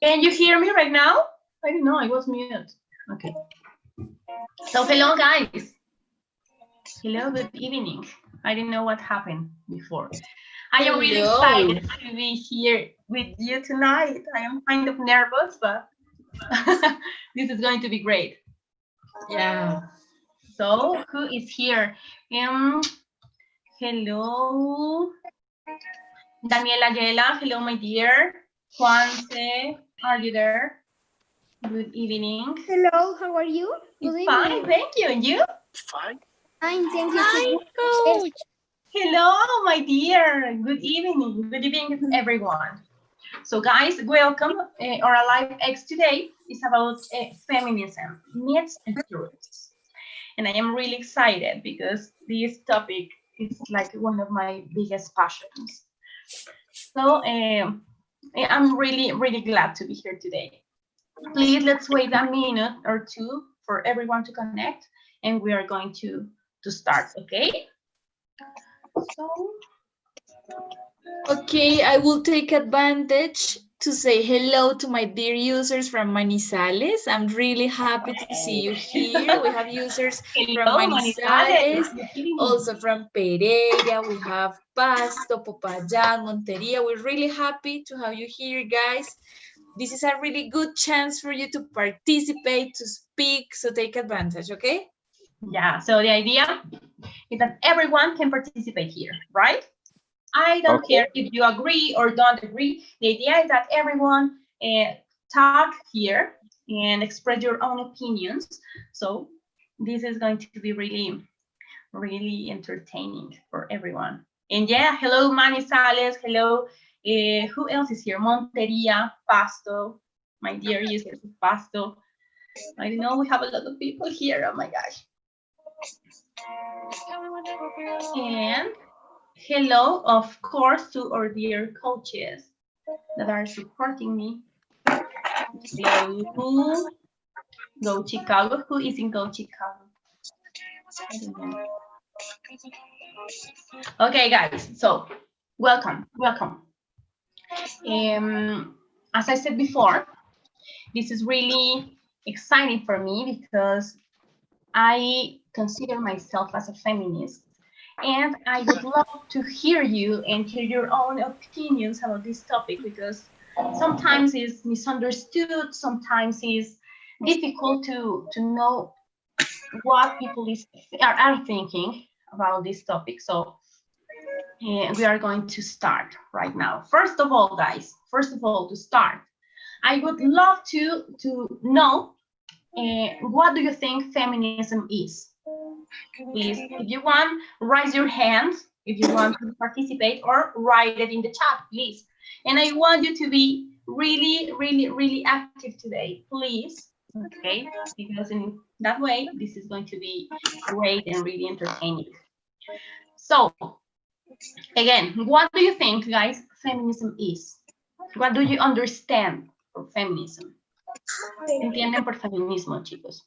Can you hear me right now? I don't know, I was mute. Okay. So hello guys. Hello, good evening. I didn't know what happened before. I am really excited to be here with you tonight. I am kind of nervous, but this is going to be great. Yeah. So who is here? Hello. Daniela Yela, hello my dear. Juanse, are you there? Good evening. Hello, how are you? Good evening. Fine, thank you. And you? Fine, thank you. Hi, coach. Hello, my dear. Good evening. Good evening, everyone. So, guys, welcome. Our Live X today is about feminism, myths and truths. And I am really excited because this topic is like one of my biggest passions. So, I'm really, really glad to be here today. Please, let's wait a minute or two for everyone to connect, and we are going to start, okay? So, Okay, I will take advantage to say hello to my dear users from Manizales. I'm really happy to see you here. We have users from Manizales, also from Pereira. We have Pasto, Popayán, Monteria. We're really happy to have you here, guys. This is a really good chance for you to participate, to speak, so take advantage, okay? Yeah, so the idea is that everyone can participate here, right? I don't care if you agree or don't agree. The idea is that everyone talk here and express your own opinions. So this is going to be really, really entertaining for everyone. And yeah, hello Manizales, hello. Who else is here? Monteria, Pasto, my dear users of Pasto. I know we have a lot of people here. Oh my gosh. And hello, of course, to our dear coaches that are supporting me. Hello. Go Chicago. Who is in Go Chicago? I don't know. Okay, guys. So, welcome. As I said before, this is really exciting for me because I consider myself as a feminist. And I would love to hear you and hear your own opinions about this topic because sometimes it's misunderstood, sometimes it's difficult to know what people are thinking about this topic. So we are going to start right now. First of all, guys, to start, I would love to know what do you think feminism is? Please, if you want, raise your hand if you want to participate or write it in the chat, please. And I want you to be really, really, really active today, please. Okay, because in that way, this is going to be great and really entertaining. So, again, what do you think, guys, feminism is? What do you understand for feminism? ¿Entienden por feminismo, chicos?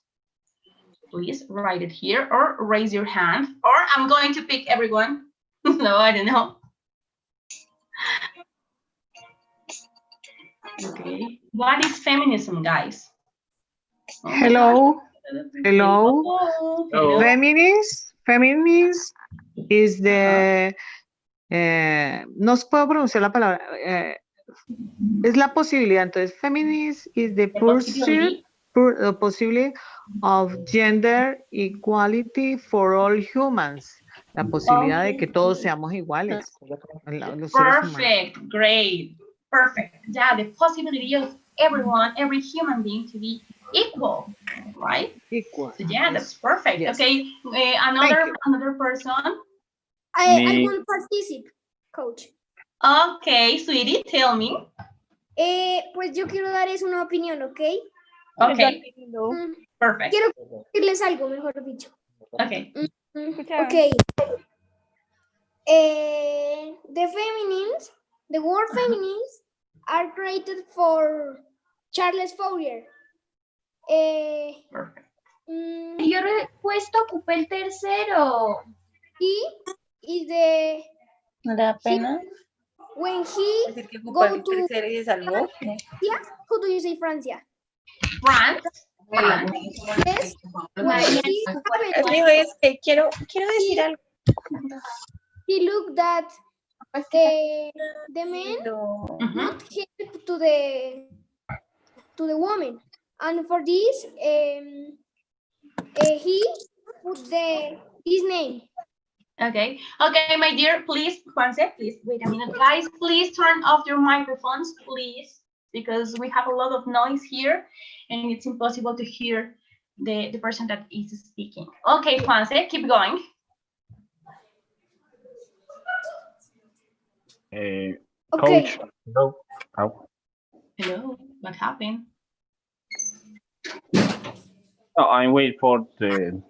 Please write it here or raise your hand, or I'm going to pick everyone. No, I don't know. Okay. What is feminism, guys? Oh, hello. Feminism is the no puedo pronunciar la palabra es la posibilidad. Entonces feminism is the pursuit possibility of gender equality for all humans, la posibilidad de que todos seamos iguales. Perfect, great, perfect. Yeah, the possibility of everyone, every human being to be equal, right? Equal. So yeah, that's perfect. Yes. Okay, another person. I want to participate, coach. Okay, sweetie, tell me. Pues yo quiero dar una opinión, ¿ok? Okay, perfect. Quiero decirles algo, mejor dicho. Okay. Okay. The word feminist are created for Charles Fourier. Perfect. Yo respuesta ocupé el tercero. He is the ¿No da pena? when he Decir que go ocupar el to tercero y se salvó. Francia. How do you say Francia? France. Yes. When he traveled, Anyways, quiero decir algo. he looked at the man not help to the woman, and for this he put his name. Okay. Okay, my dear, please, Juanse, please wait a minute. Guys, please turn off your microphones, please, because we have a lot of noise here and it's impossible to hear the person that is speaking. Okay, Juanse, keep going. Okay. Coach, hello. Oh. Hello, what happened? No, I'm waiting for the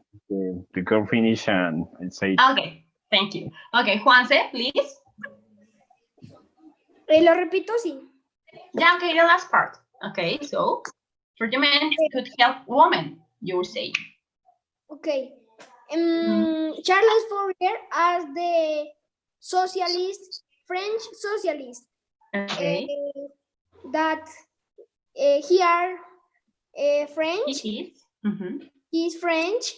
girl finish and say. Okay, thank you. Okay, Juanse, please. Lo repito, sí. Yeah, okay, the last part. Okay, so for the men could help women, you were saying. Okay. Charles Fourier as the socialist, French socialist. Okay. That here French. He is. He's French,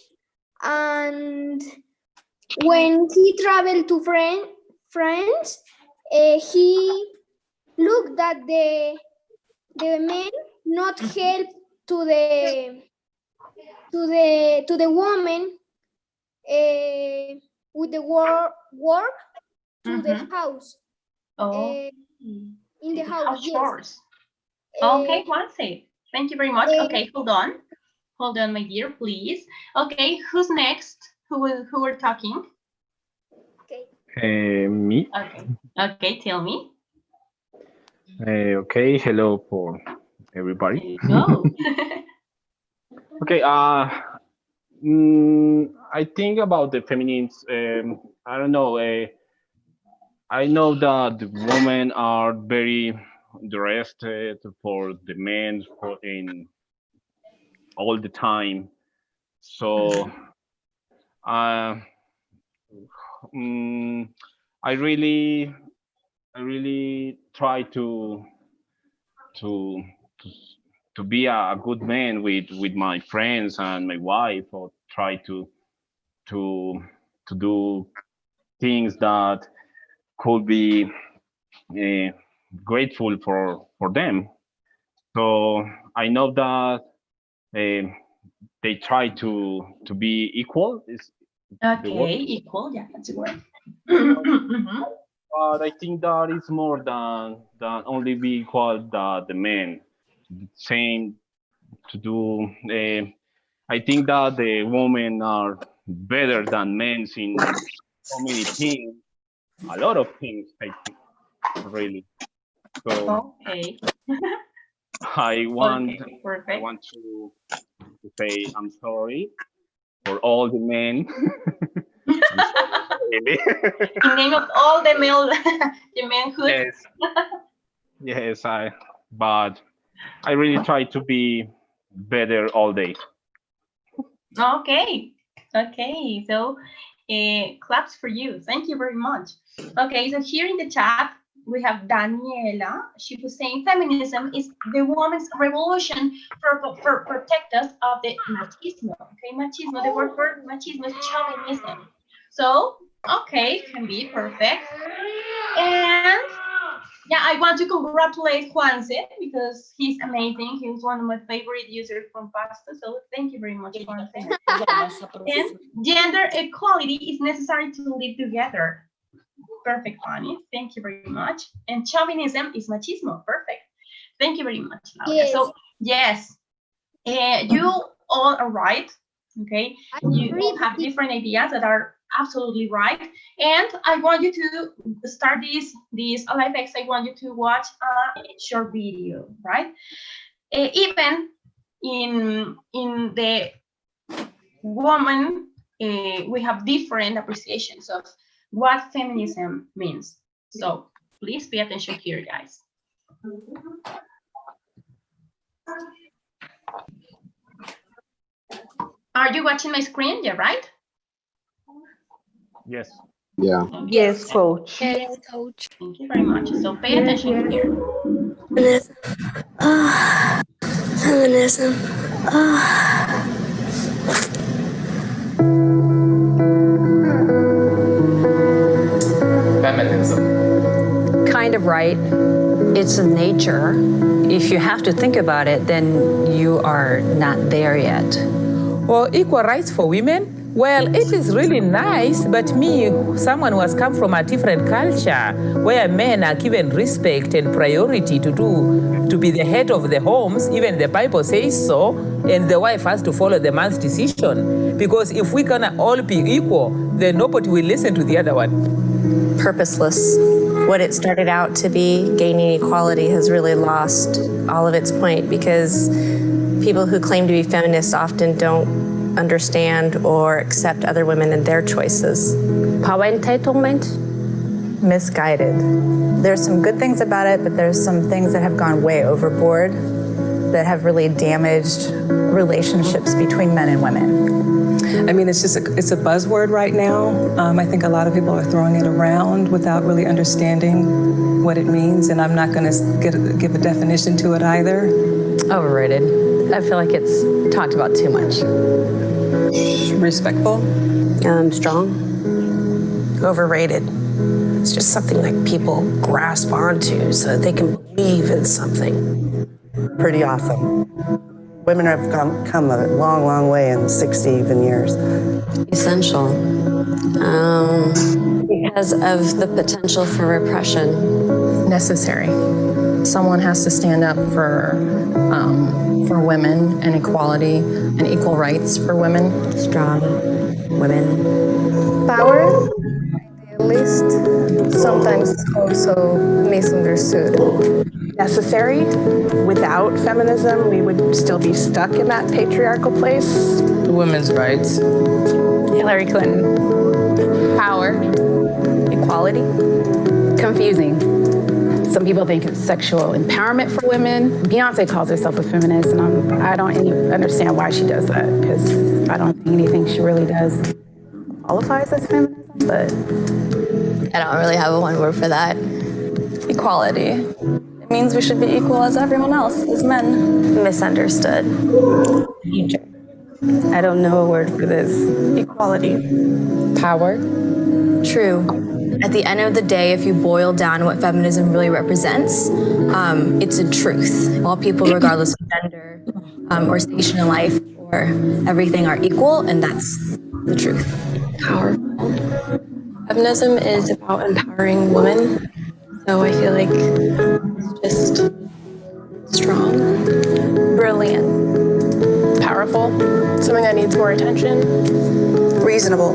and when he traveled to France, he looked at the men not help to the woman with the work to the house. Oh. In the house, yes. Chores. Okay, Juanse. Thank you very much. Okay, hold on. Hold on, my dear, please. Okay, who's next? Who are talking? Okay. Me. Okay. Okay, tell me. Okay, hello for everybody. Go. Okay, I think about the feminists. I don't know. I know that the women are very interested for the men in all the time. So, I really try to be a good man with my friends and my wife, or try to do things that could be grateful for them. So I know that they try to be equal. Is the word? Okay, equal. Yeah, that's a word. But I think that it's more than only be equal the men. Same to do. I think that the women are better than men in so many things. A lot of things, I think, really. So Okay. I want to say I'm sorry for all the men. Really. In name of all the manhood. Yes. Yes, but I really try to be better all day. Okay. Okay. So claps for you. Thank you very much. Okay, so here in the chat, we have Daniela. She was saying feminism is the woman's revolution for protect us of the machismo. Okay, machismo, the word for machismo is chauvinism. So, okay, can be perfect. And yeah, I want to congratulate Juanse because he's amazing. He's one of my favorite users from Pasta. So thank you very much, Juanse. And gender equality is necessary to live together. Perfect, Fanny. Thank you very much. And chauvinism is machismo. Perfect. Thank you very much, Laura. Yes. So yes, you all are right. Okay, you all have different ideas that are absolutely right. And I want you to start this live X. I want you to watch a short video, right? Even in the woman, we have different appreciations of what feminism means. So please pay attention here, guys. Are you watching my screen? Yeah, right? Yes. Yeah. Okay. Yes, coach. Yes, coach. Thank you very much. So pay attention here. Feminism. Feminism. Feminism. Kind of right. It's a nature. If you have to think about it, then you are not there yet. Well, equal rights for women? Well, it is really nice, but me, someone who has come from a different culture, where men are given respect and priority to be the head of the homes, even the Bible says so, and the wife has to follow the man's decision. Because if we can all be equal, then nobody will listen to the other one. Purposeless. What it started out to be, gaining equality, has really lost all of its point, because people who claim to be feminists often don't understand or accept other women and their choices. Power entitlement? Misguided. There's some good things about it, but there's some things that have gone way overboard that have really damaged relationships between men and women. I mean, it's a buzzword right now. I think a lot of people are throwing it around without really understanding what it means, and I'm not going to give a definition to it either. Overrated. I feel like it's talked about too much. Respectful. Strong. Overrated. It's just something like people grasp onto so that they can believe in something. Pretty awesome. Women have come a long, long way in 60 even years. Essential. Because of the potential for repression. Necessary. Someone has to stand up for women and equality and equal rights for women. Strong women. Power, at least, sometimes also misunderstood. Necessary. Without feminism, we would still be stuck in that patriarchal place. Women's rights. Hillary Clinton. Power. Equality. Confusing. Some people think it's sexual empowerment for women. Beyonce calls herself a feminist, and I don't understand why she does that, because I don't think anything she really does qualifies as feminism, but I don't really have a one word for that. Equality. It means we should be equal as everyone else, as men. Misunderstood. I don't know a word for this. Equality. power. True. At the end of the day, if you boil down what feminism really represents, it's a truth. All people, regardless of gender or station in life or everything, are equal, and that's the truth. Powerful. Feminism is about empowering women, so I feel like it's just strong. Brilliant. Powerful. Something that needs more attention. Reasonable.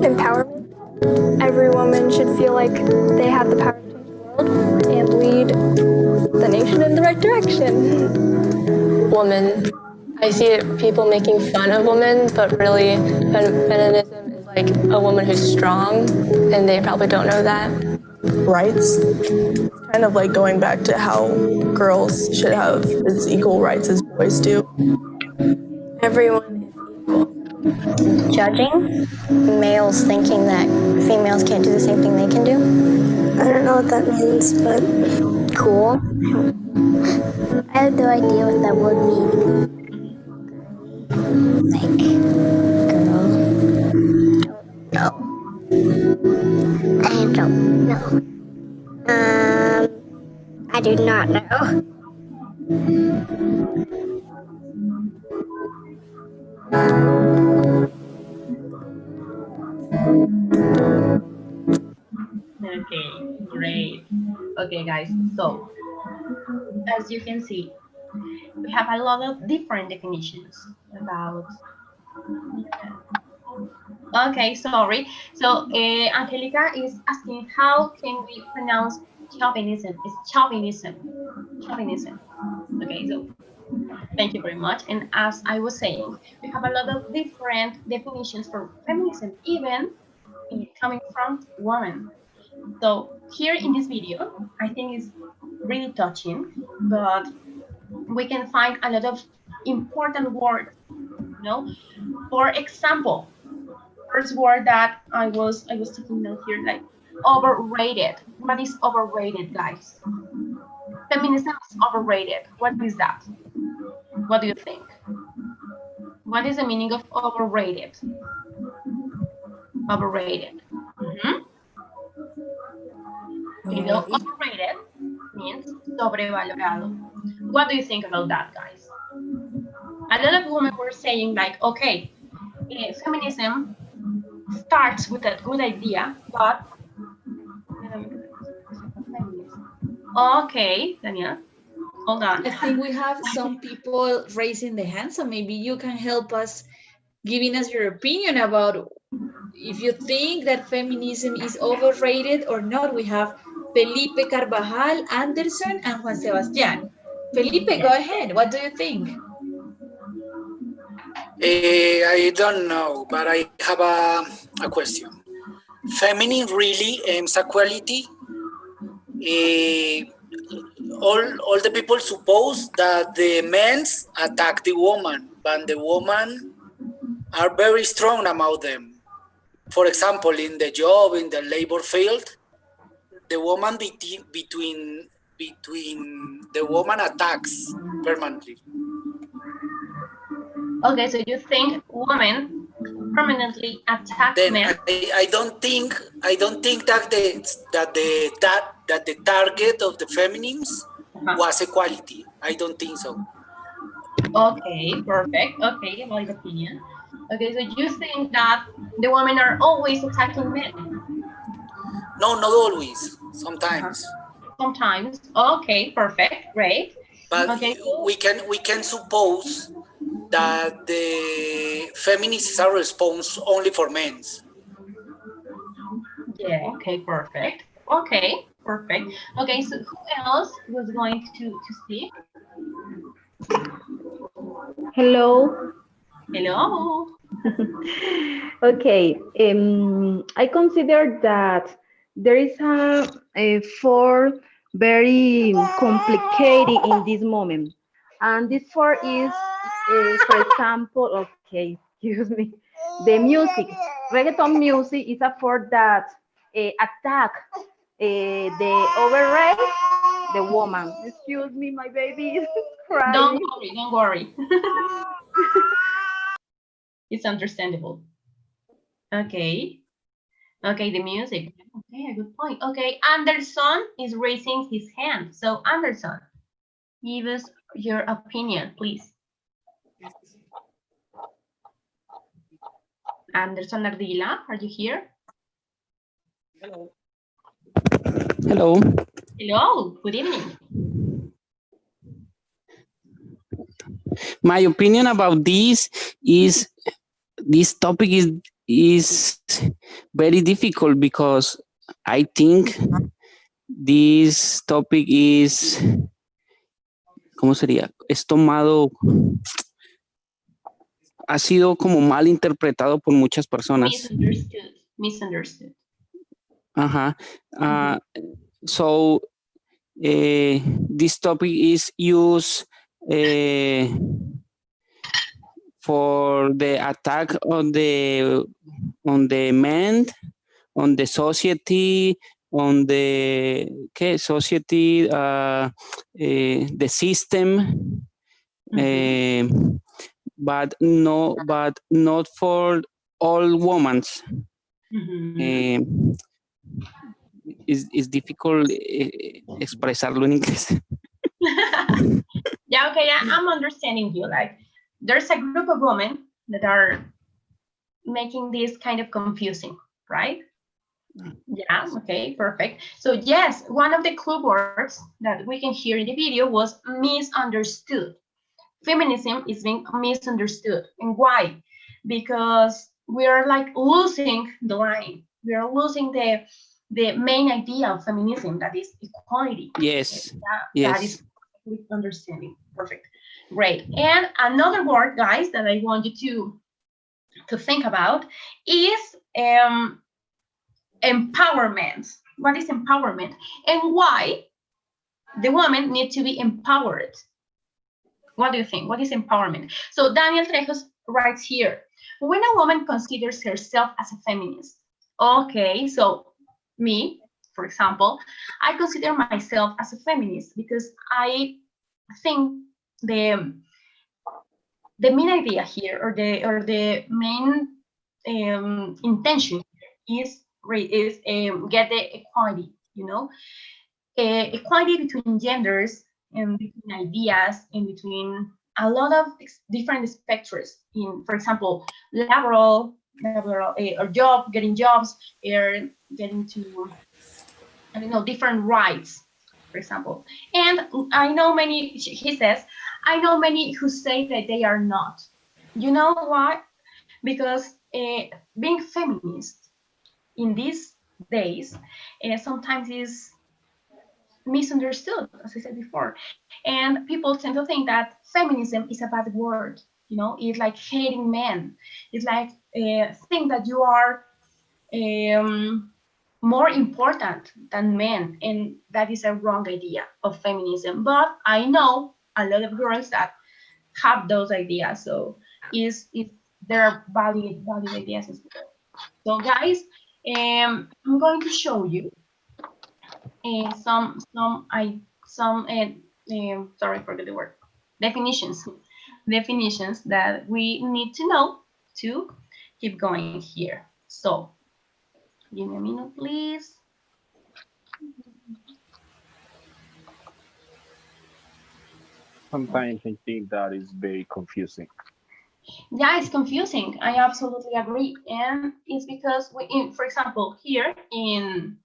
Empowerment. Every woman should feel like they have the power to change the world and lead the nation in the right direction. Woman. I see people making fun of women, but really feminism is like a woman who's strong, and they probably don't know that. Rights. Kind of like going back to how girls should have as equal rights as boys do. Everyone is equal. Judging males thinking that females can't do the same thing they can do. I don't know what that means, but cool. I have no idea what that word means. Like, girl. No. I don't know. I do not know. Okay, great. Okay, guys, so as you can see, we have a lot of different definitions about. Okay, sorry. So Angelica is asking, how can we pronounce chauvinism? It's chauvinism. Chauvinism. Okay, so thank you very much. And as I was saying, we have a lot of different definitions for feminism, even coming from women. So here in this video, I think it's really touching, but we can find a lot of important words you know. For example, first word that I was taking note here, like overrated. What is overrated, guys? Feminism is overrated. What is that? What do you think? What is the meaning of overrated? Overrated. You know, overrated means sobrevalorado. What do you think about that, guys? A lot of women were saying like, okay, feminism starts with a good idea, but okay, Daniel, hold on. I think we have some people raising the hand, so maybe you can help us giving us your opinion about if you think that feminism is overrated or not. We have Felipe Carvajal, Anderson, and Juan Sebastián. Felipe, go ahead. What do you think? I don't know, but I have a question. Feminism really aims at equality? All the people suppose that the men attack the woman, but the women are very strong among them. For example, in the job, in the labor field, the woman between the woman attacks permanently. Okay, so you think women permanently attack men? I don't think that the target of the feminism was equality. I don't think so. Okay, perfect. Okay, valid opinion. Okay, so you think that the women are always attacking men? No, not always. Sometimes. Sometimes. Okay, perfect. Great. But okay, we can suppose that the feminists are response only for men. Yeah. Okay. Perfect. Okay. Perfect. Okay. So who else was going to speak? Hello. Hello. Okay. I consider that there is a four very complicated in this moment, and this four is, for example, okay, excuse me, the music. Reggaeton music is a four that attack the overrate the woman. Excuse me, my baby is crying. Don't worry. It's understandable. Okay. Okay, the music. Okay, a good point. Okay, Anderson is raising his hand. So Anderson, give us your opinion, please. Anderson Ardila, are you here? Hello. Hello. Hello, good evening. My opinion about this is this topic is very difficult because I think this topic is, ¿cómo sería? Es tomado, ha sido como mal interpretado por muchas personas. Misunderstood. Uh-huh. So this topic is used for the attack on the men, on the society, on the society, the system, but not for all women. Es difficult expresarlo en inglés. Yeah, okay, I'm understanding you. Like, there's a group of women that are making this kind of confusing, right? Yeah, okay, perfect. So yes, one of the clue words that we can hear in the video was misunderstood. Feminism is being misunderstood. And why? Because we are like losing the line. We are losing the main idea of feminism, that is equality. Yes. That is understanding. Perfect. Great. And another word, guys, that I want you to think about is empowerment. What is empowerment? And why the women need to be empowered? What do you think? What is empowerment? So Daniel Trejos writes here, when a woman considers herself as a feminist. Okay, so me, for example, I consider myself as a feminist because I think the main idea here, or the main intention is get the equality, you know, equality between genders and between ideas and between a lot of different spectrums in, for example, laboral or getting jobs, or getting to, I don't know, different rights, for example. And I know many, he says, I know many who say that they are not. You know why? Because being feminist in these days sometimes is misunderstood, as I said before. And people tend to think that feminism is a bad word. You know, it's like hating men. It's like think that you are more important than men, and that is a wrong idea of feminism. But I know a lot of girls that have those ideas, so there are valid ideas as well. So guys, I'm going to show you some sorry, I forgot the word, definitions that we need to know to keep going here. So give me a minute, please. Sometimes I think that is very confusing. Yeah, it's confusing. I absolutely agree, and it's because for example, here in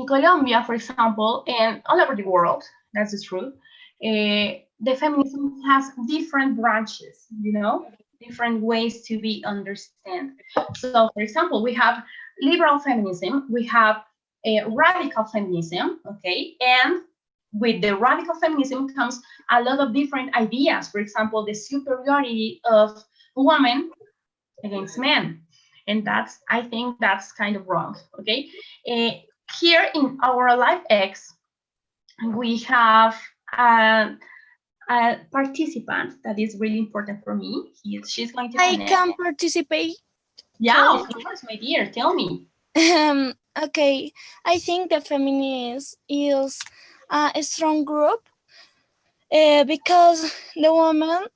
Colombia, for example, and all over the world, that's true. The feminism has different branches, you know, different ways to be understood. So, for example, we have liberal feminism, we have radical feminism, okay, and with the radical feminism comes a lot of different ideas. For example, the superiority of women against men, and I think that's kind of wrong, okay. Here in our Life X, we have a participant that is really important for me. She's going to connect. I can participate. Yeah, of course, my dear. Tell me. Okay, I think the feminism is a strong group because the woman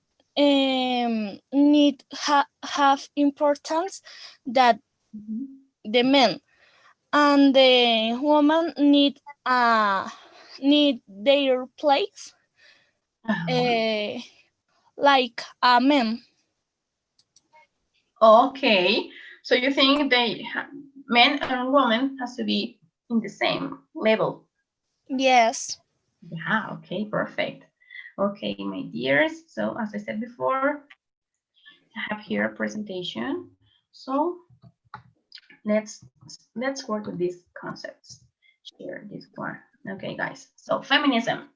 need have importance that the men, and the woman need their place like a man. Okay, so you think men and women has to be in the same level? Yes. Yeah, okay, perfect. Okay, my dears, so as I said before, I have here a presentation. So let's work with these concepts. Share this one. Okay, guys, so feminism.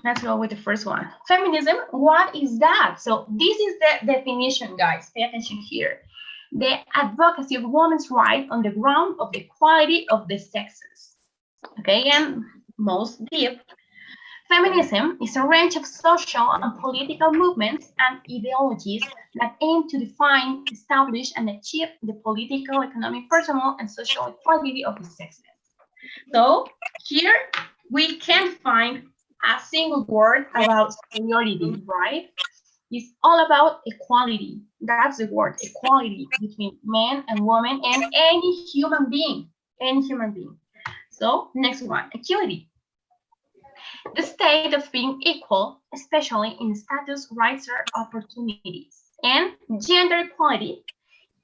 Let's go with the first one. Feminism, what is that? So this is the definition, guys. Pay attention here. The advocacy of women's rights on the ground of the equality of the sexes. Okay, and most deep, feminism is a range of social and political movements and ideologies that aim to define, establish, and achieve the political, economic, personal, and social equality of the sexes. So here we can find a single word about superiority, right? It's all about equality. That's the word, equality between men and women and any human being, So next one, equality. The state of being equal, especially in status, rights, or opportunities. And gender equality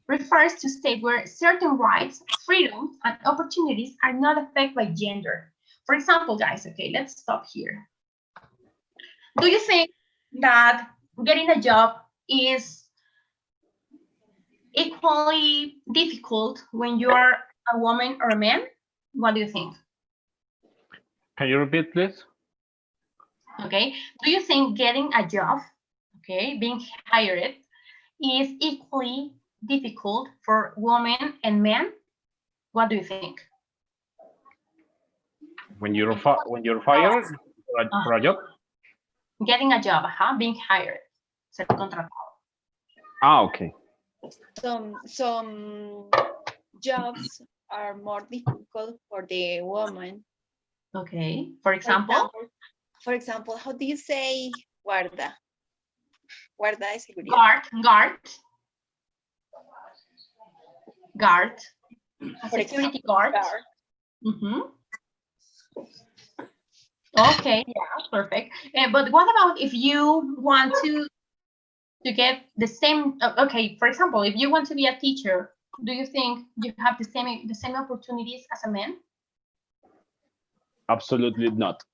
refers to state where certain rights, freedoms, and opportunities are not affected by gender. For example, guys, okay, let's stop here. Do you think that getting a job is equally difficult when you are a woman or a man? What do you think? Can you repeat, please? Okay, do you think getting a job, okay, being hired, is equally difficult for women and men? What do you think? When you're fired For a job? Getting a job, being hired. Ser contratado. Okay. Some jobs are more difficult for the woman. Okay. For example, how do you say guarda? Guarda de seguridad. Guard. A security guard. Okay, yeah, perfect. But what about if you want to get the same? Okay, for example, if you want to be a teacher, do you think you have the same opportunities as a man? Absolutely not.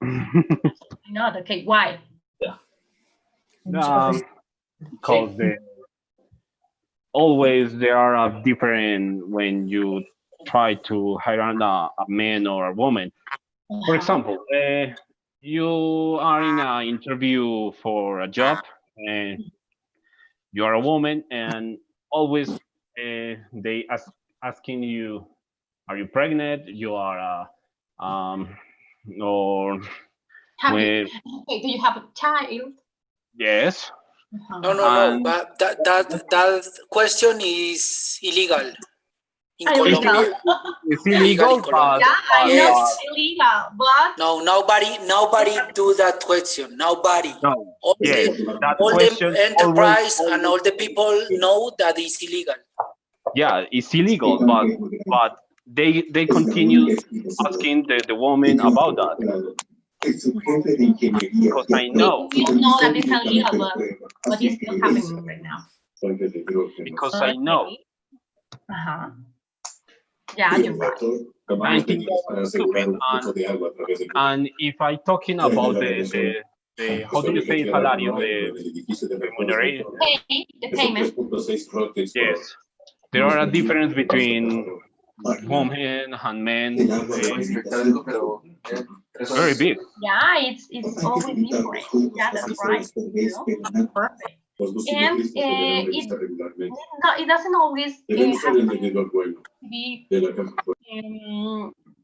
Not. Okay, why? Because always there are different when you try to hire a man or a woman. For example, you are in an interview for a job and you are a woman, and always they asking you, are you pregnant? You are or do you have a child? Yes. No. But that question is illegal in Colombia. It's illegal, but I know it's illegal, but no, nobody do that question. Nobody. No. All the enterprise and all the people know that it's illegal. Yeah, it's illegal, but they continue asking the woman about that. Because I know. We know that it's illegal, but it's still happening right now. Because I know. Yeah, you're right. I think that's stupid. And if I talking about the how do you say salario, the remuneration? The payment. Yes, there are a difference between women and men. Very big. Yeah, it's always different. Yeah, that's right. Perfect. And it doesn't always have to be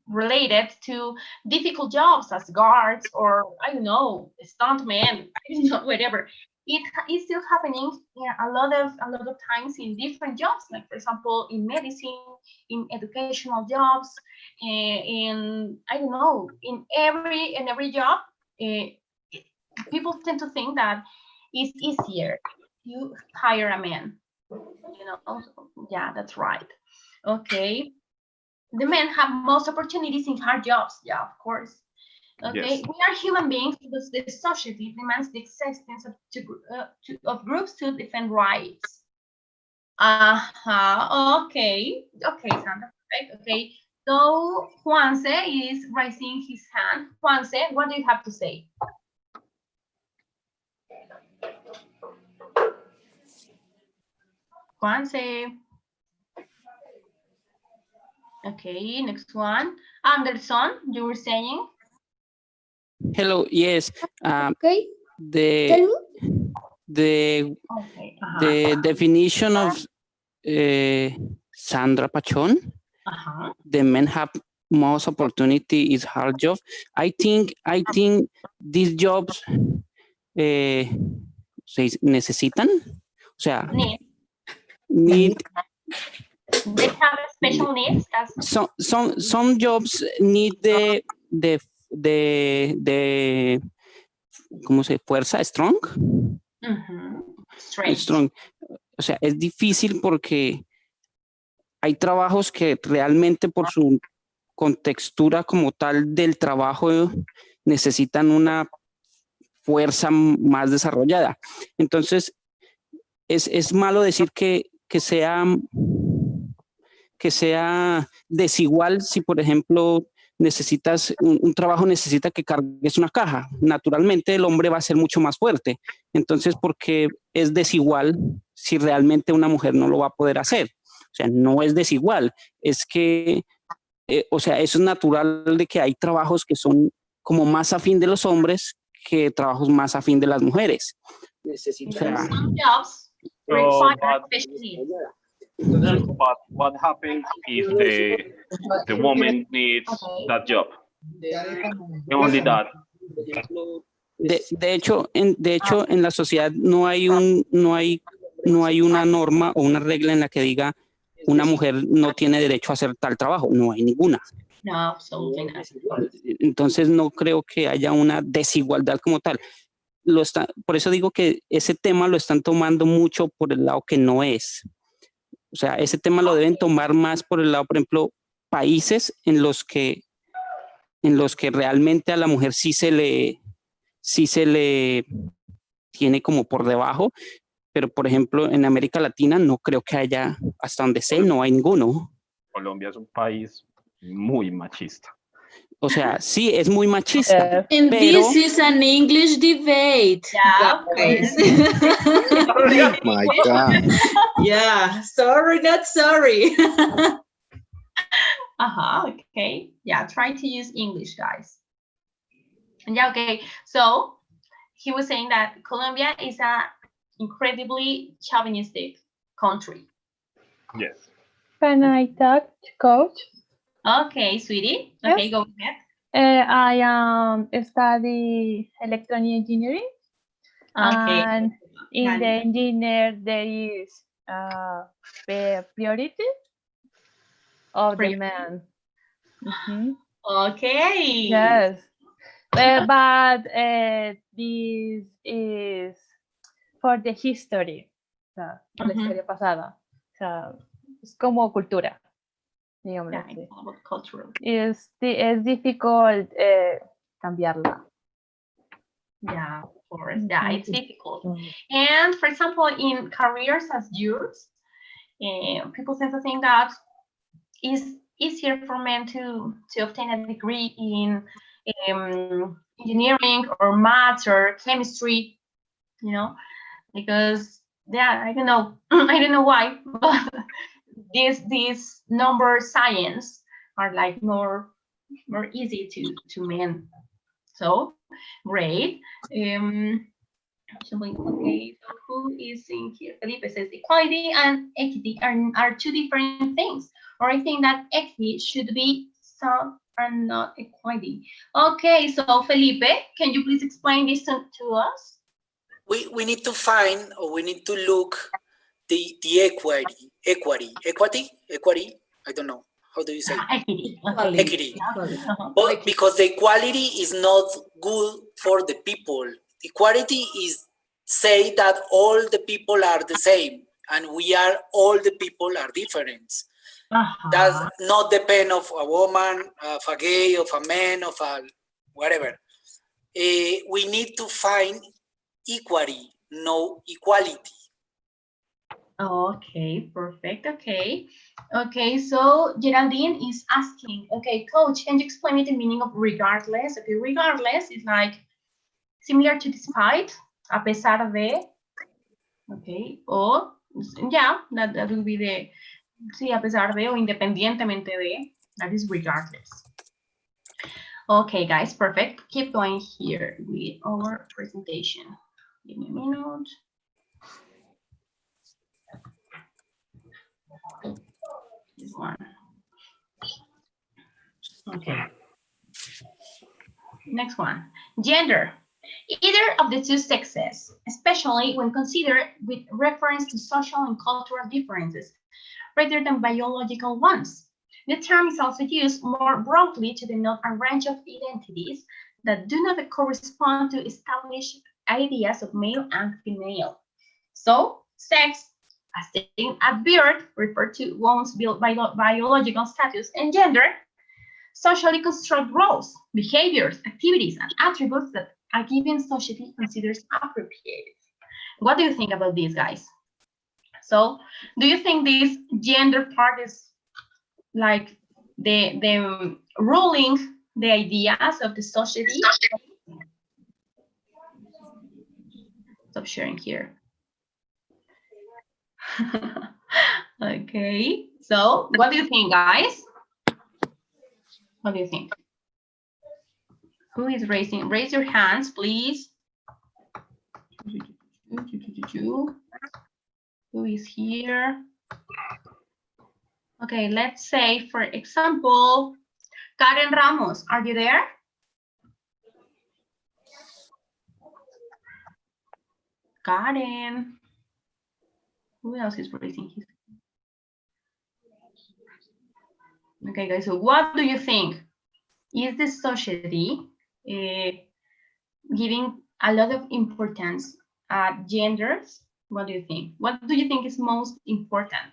related to difficult jobs as guards or I don't know, stuntmen, whatever. It is still happening a lot of times in different jobs, like for example in medicine, in educational jobs, in I don't know, in every job. People tend to think that it's easier to hire a man. Yeah, that's right. Okay. The men have most opportunities in hard jobs. Yeah, of course. Okay, yes. We are human beings because the society demands the existence of groups to defend rights. Okay, Sandra, perfect. Okay, so Juanse is raising his hand. Juanse, what do you have to say? Juanse. Okay, next one. Anderson, you were saying? Hello, yes. Okay. The definition of Sandra Pachon, the men have most opportunity is hard job. I think these jobs se necesitan, o sea, need. They have special needs. Some jobs need the ¿cómo se fuerza? Strong. Strong. O sea, es difícil porque hay trabajos que realmente por su contextura como tal del trabajo necesitan una fuerza más desarrollada. Entonces, es malo decir que sea desigual si, por ejemplo, necesitas un trabajo necesita que cargues una caja. Naturalmente el hombre va a ser mucho más fuerte. Entonces, ¿por qué es desigual si realmente una mujer no lo va a poder hacer? O sea, no es desigual. Es que, o sea, eso es natural de que hay trabajos que son como más afín de los hombres que trabajos más afín de las mujeres. O sea, but what happens if the woman needs that job? Only that De hecho, en la sociedad no hay una norma o una regla en la que diga una mujer no tiene derecho a hacer tal trabajo. No hay ninguna. No, absolutely not. Entonces no creo que haya una desigualdad como tal. Por eso digo que ese tema lo están tomando mucho por el lado que no es. O sea, ese tema lo deben tomar más por el lado, por ejemplo, países en los que realmente a la mujer sí se le tiene como por debajo, pero por ejemplo en América Latina no creo que haya, hasta donde sé, no hay ninguno. Colombia es un país muy machista. O sea, sí, es muy machista. And pero... this is an English debate. Yeah, guys. Oh my God. Yeah, sorry, not sorry. Okay. Yeah, try to use English, guys. Yeah, okay. So he was saying that Colombia is an incredibly chauvinistic country. Yes. Can I talk, coach? Okay, sweetie. Okay, Yes. go ahead. I study electronic engineering. Okay. And in the engineer there is the priority of the man. Okay. Yes. But this is for the history. O sea, por la historia pasada. O sea, es como cultura. Digamos así. Es difficult cambiarla. Yeah, of course. Yeah, it's difficult. And for example, in careers as yours, people tend to think that it's easier for men to obtain a degree in engineering or maths or chemistry, you know, because yeah, I don't know, I don't know why, but these number science are like more easy to men. So great. Okay, so who is in here? Felipe says equality and equity are two different things. Or I think that equity should be some and not equality. Okay, so Felipe, can you please explain this to us? We need to find, or we need to look the equity. I don't know. How do you say? Equity. Equity. But because the equality is not good for the people. Equality is say that all the people are the same and all the people are different. Does not depend of a woman, of a gay, of a man, of a whatever. We need to find equity, no equality. Okay, perfect. Okay, so Geraldine is asking, okay, coach, can you explain me the meaning of regardless? Okay, regardless is like similar to despite, a pesar de, okay, or yeah, that will be the, sí, a pesar de, o independientemente de, that is regardless. Okay, guys, perfect. Keep going here with our presentation. Give me a minute. This one. Okay. Next one. Gender. Either of the two sexes, especially when considered with reference to social and cultural differences, rather than biological ones. The term is also used more broadly to denote a range of identities that do not correspond to established ideas of male and female. So, sex, as seen at birth, refer to one's biological status, and gender, socially construct roles, behaviors, activities, and attributes that a given society considers appropriate. What do you think about this, guys? So, do you think this gender part is like the ruling the ideas of the society? Stop sharing here. Okay, so what do you think, guys? What do you think? Who is raising? Raise your hands, please. Who is here? Okay, let's say, for example, Karen Ramos, are you there? Karen. Who else is raising his? Okay, guys, so what do you think? Is the society giving a lot of importance at genders? What do you think? What do you think is most important?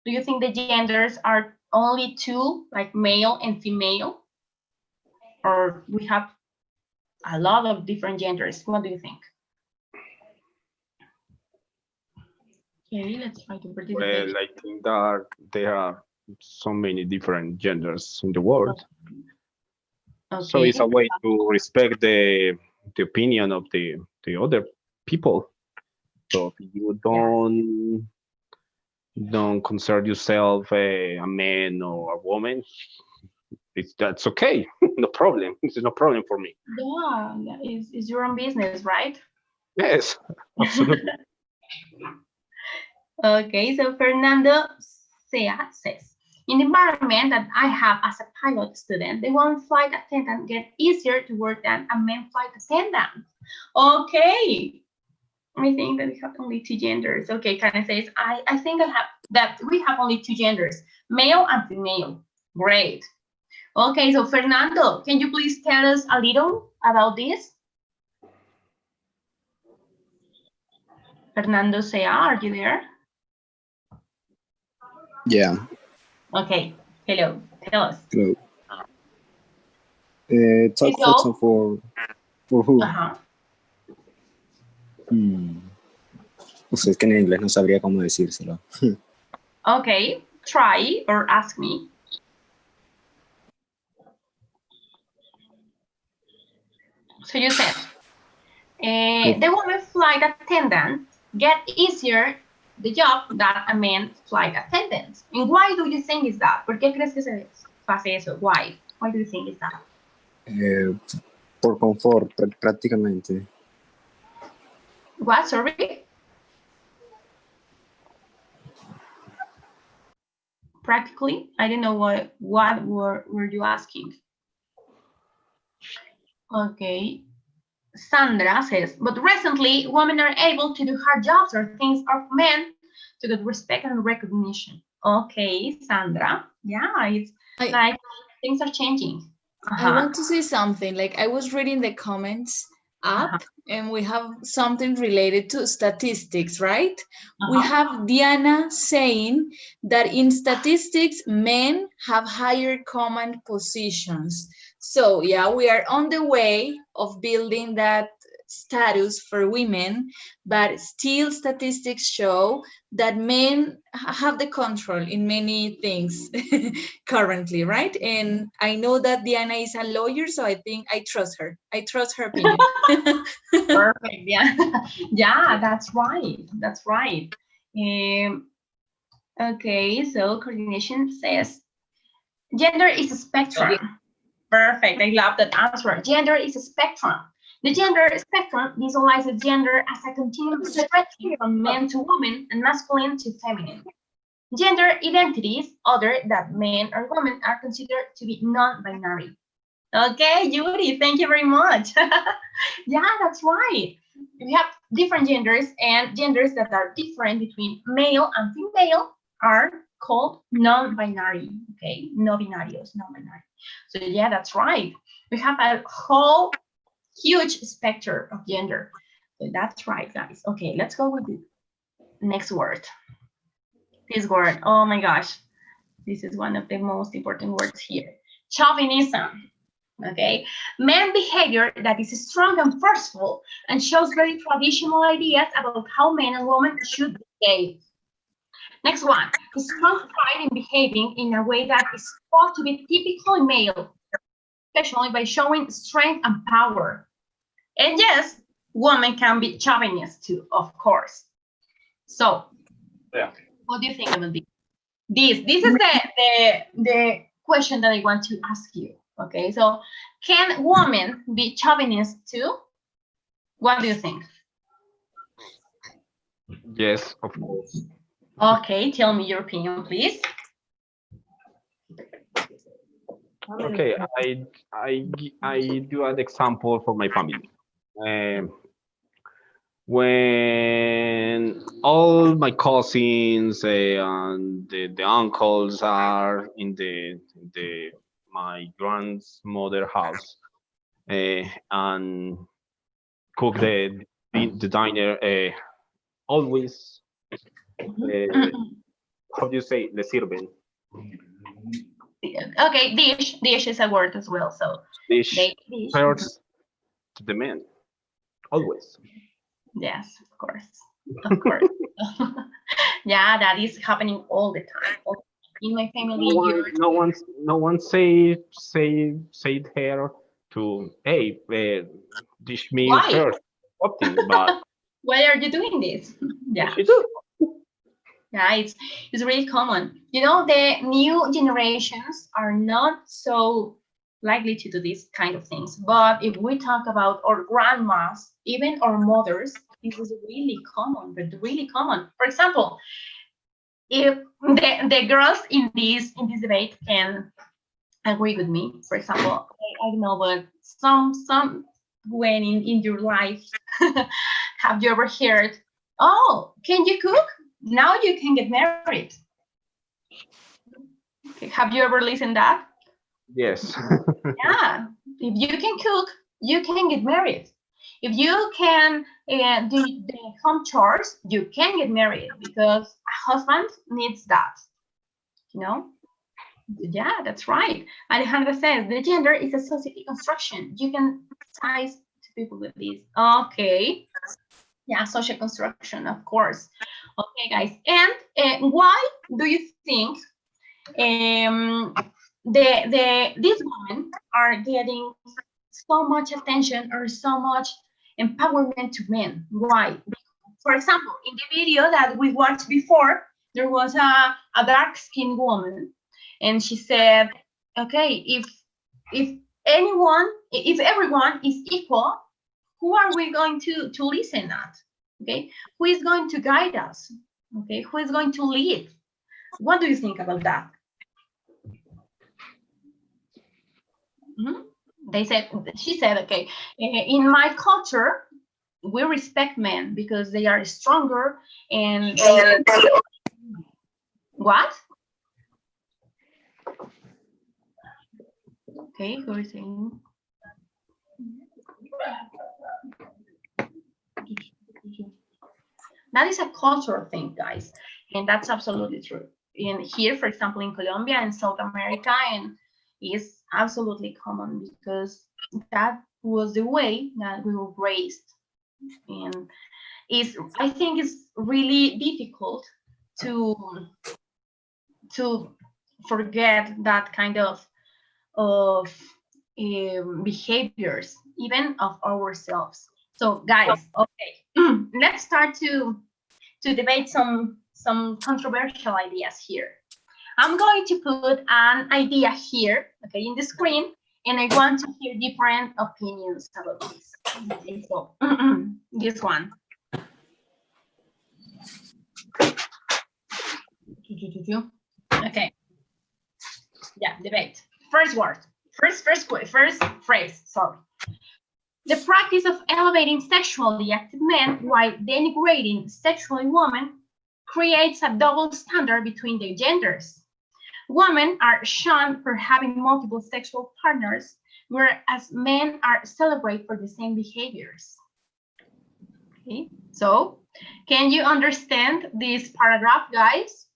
Do you think the genders are only two, like male and female? Or we have a lot of different genders? What do you think? Okay, let's try to participate. Well, I think that there are so many different genders in the world. Okay. So it's a way to respect the opinion of the other people. So if you don't consider yourself a man or a woman, that's okay. No problem. It's no problem for me. Yeah, it's your own business, right? Yes, absolutely. Okay, so Fernando says, in the environment that I have as a pilot student, the woman flight attendant get easier to work than a man flight attendant. Okay. I think that we have only two genders. Okay, Karen says, I think that we have only two genders, male and female. Great. Okay, so Fernando, can you please tell us a little about this? Fernando Sea, are you there? Yeah. Okay, hello, tell us. Hello. Talk for example, for who? Pues es que en inglés no sabría cómo decírselo. Okay, try or ask me. So you said, the woman flight attendant get easier the job than a man flight attendant. And why do you think is that? ¿Por qué crees que se hace eso? Why? Why do you think is that? Por confort, prácticamente. What, sorry? Practically? I don't know what were you asking? Okay. Sandra says, but recently women are able to do hard jobs or things of men to get respect and recognition. Okay, Sandra. Yeah, it's like things are changing. I want to say something. Like I was reading the comments up and we have something related to statistics, right? We have Diana saying that in statistics, men have higher command positions. So yeah, we are on the way of building that status for women, but still statistics show that men have the control in many things currently, right? And I know that Diana is a lawyer, so I think I trust her. I trust her opinion. Perfect, yeah. Yeah, that's right. That's right. Okay, so coordination says, gender is a spectrum. Perfect, I love that answer. Gender is a spectrum. The gender spectrum visualizes gender as a continuum stretching from men to women and masculine to feminine. Gender identities, other than men or women, are considered to be non-binary. Okay, Judy, thank you very much. Yeah, that's right. We have different genders, and genders that are different between male and female are called non-binary. Okay, no binarios, non-binary. So yeah, that's right. We have a whole huge spectrum of gender. So that's right, guys. Okay, let's go with the next word. This word, oh my gosh, this is one of the most important words here. Chauvinism. Okay, man behavior that is strong and forceful and shows very traditional ideas about how men and women should behave. Next one, strong pride in behaving in a way that is thought to be typically male, especially by showing strength and power. And yes, women can be chauvinist too, of course. So, yeah, what do you think about this? This is the question that I want to ask you. Okay, so can women be chauvinist too? What do you think? Yes, of course. Okay, tell me your opinion, please. Okay, I do an example for my family. When all my cousins and the uncles are in the my grandmother house and cook the dinner always. How do you say le sirven? Okay, dish is a word as well. So Dish first to the men, always. Yes, of course. Yeah, that is happening all the time. In my family, No one say here to hey dish me why? first something, but why are you doing this? Yeah. Yeah, it's really common. You know, the new generations are not so likely to do these kind of things. But if we talk about our grandmas, even our mothers, this is really common, but really common. For example, if the girls in this debate can agree with me, for example, I don't know, but some when in your life have you ever heard, oh, can you cook? Now you can get married. Okay. Have you ever listened that? Yes. Yeah. If you can cook, you can get married. If you can do the home chores, you can get married because a husband needs that. You know? Yeah, that's right. Alejandra says the gender is a society construction. You can size to people with this. Okay. Yeah, social construction, of course. Okay, guys. And why do you think these women are getting so much attention or so much empowerment to men? Why? For example, in the video that we watched before, there was a dark-skinned woman, and she said, okay, if everyone is equal, who are we going to listen at? Okay, who is going to guide us? Okay, who is going to lead? What do you think about that? She said, okay, in my culture, we respect men because they are stronger and what? Okay, who is saying? That is a cultural thing, guys, and that's absolutely true. In here, for example, in Colombia and South America, and is absolutely common because that was the way that we were raised, and I think it's really difficult to forget that kind of behaviors, even of ourselves. So, guys, okay, let's start to debate some controversial ideas here. I'm going to put an idea here, okay, in the screen, and I want to hear different opinions about this. Okay, so, this one. Okay. Yeah, debate. First word. First phrase. Sorry. The practice of elevating sexually active men while denigrating sexually women creates a double standard between the genders. Women are shunned for having multiple sexual partners, whereas men are celebrated for the same behaviors. Okay, so can you understand this paragraph, guys?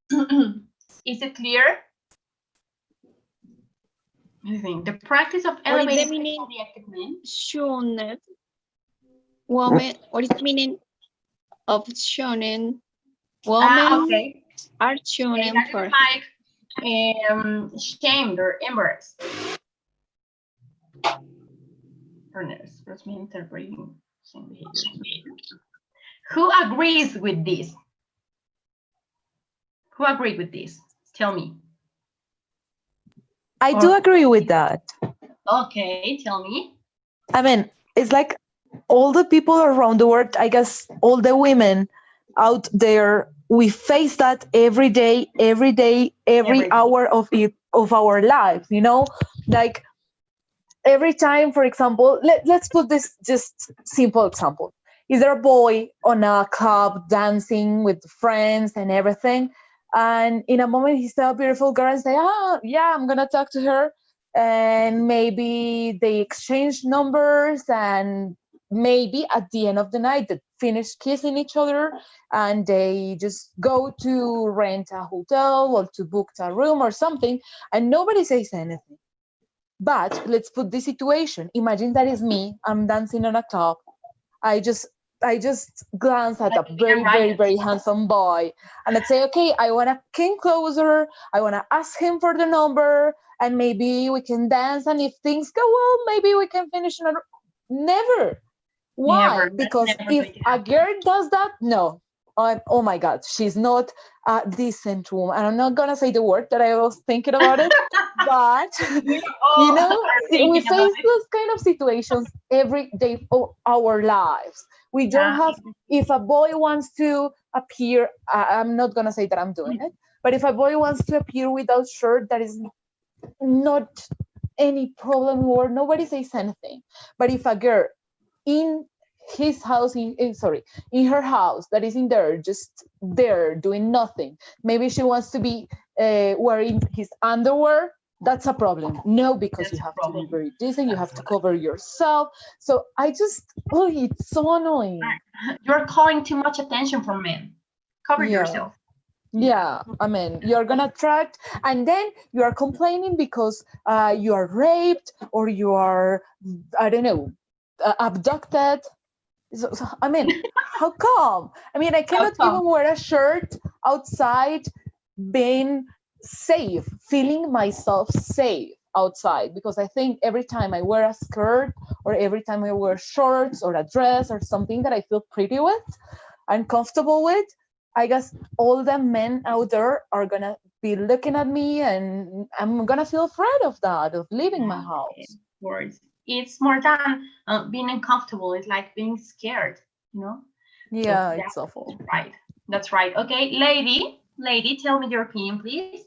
Is it clear? I think the practice of elevating sexually active men. Shunned. Women. What is the meaning of shunned? Women are shunned for like shamed or embarrassed. First me interpreting same behaviors. Who agrees with this? Who agreed with this? Tell me. I do agree with that. Okay, tell me. I mean, it's like all the people around the world, I guess all the women out there, we face that every day, every hour of our life, you know? Like every time, for example, let's put this just simple example. is there a boy on a club dancing with friends and everything, and in a moment he saw a beautiful girl and say, yeah, I'm gonna talk to her, and maybe they exchange numbers, and maybe at the end of the night they finish kissing each other and they just go to rent a hotel or to book a room or something, and nobody says anything. But let's put this situation. Imagine that is me. I'm dancing on a club. I just glance at a very handsome boy, and I'd say, okay, I want to come closer. I want to ask him for the number, and maybe we can dance. And if things go well, maybe we can finish another. Never. Why? Never. Because Never if a girl does that, no. Oh my God, she's not a decent woman. And I'm not gonna say the word that I was thinking about it, but you know, we face those kind of situations every day of our lives. We don't have. If a boy wants to appear, I'm not gonna say that I'm doing it, but if a boy wants to appear without shirt, that is not any problem, or nobody says anything. But if a girl in his house, in her house, that is in there, just there doing nothing, maybe she wants to be wearing his underwear, that's a problem. No, because you have to be very decent, you have to cover yourself. So I just, it's so annoying. You're calling too much attention from men. Cover yourself. Yeah, I mean, you're gonna attract, and then you are complaining because you are raped, or you are, I don't know, abducted. So, I mean, how come? I mean, I cannot even wear a shirt outside being safe, feeling myself safe outside, because I think every time I wear a skirt, or every time I wear shorts or a dress or something that I feel pretty with and comfortable with, I guess all the men out there are gonna be looking at me, and I'm gonna feel afraid of that, of leaving my house. Words. It's more than being uncomfortable. It's like being scared, you know? Yeah, so it's awful. Right. That's right. Okay, lady, tell me your opinion, please.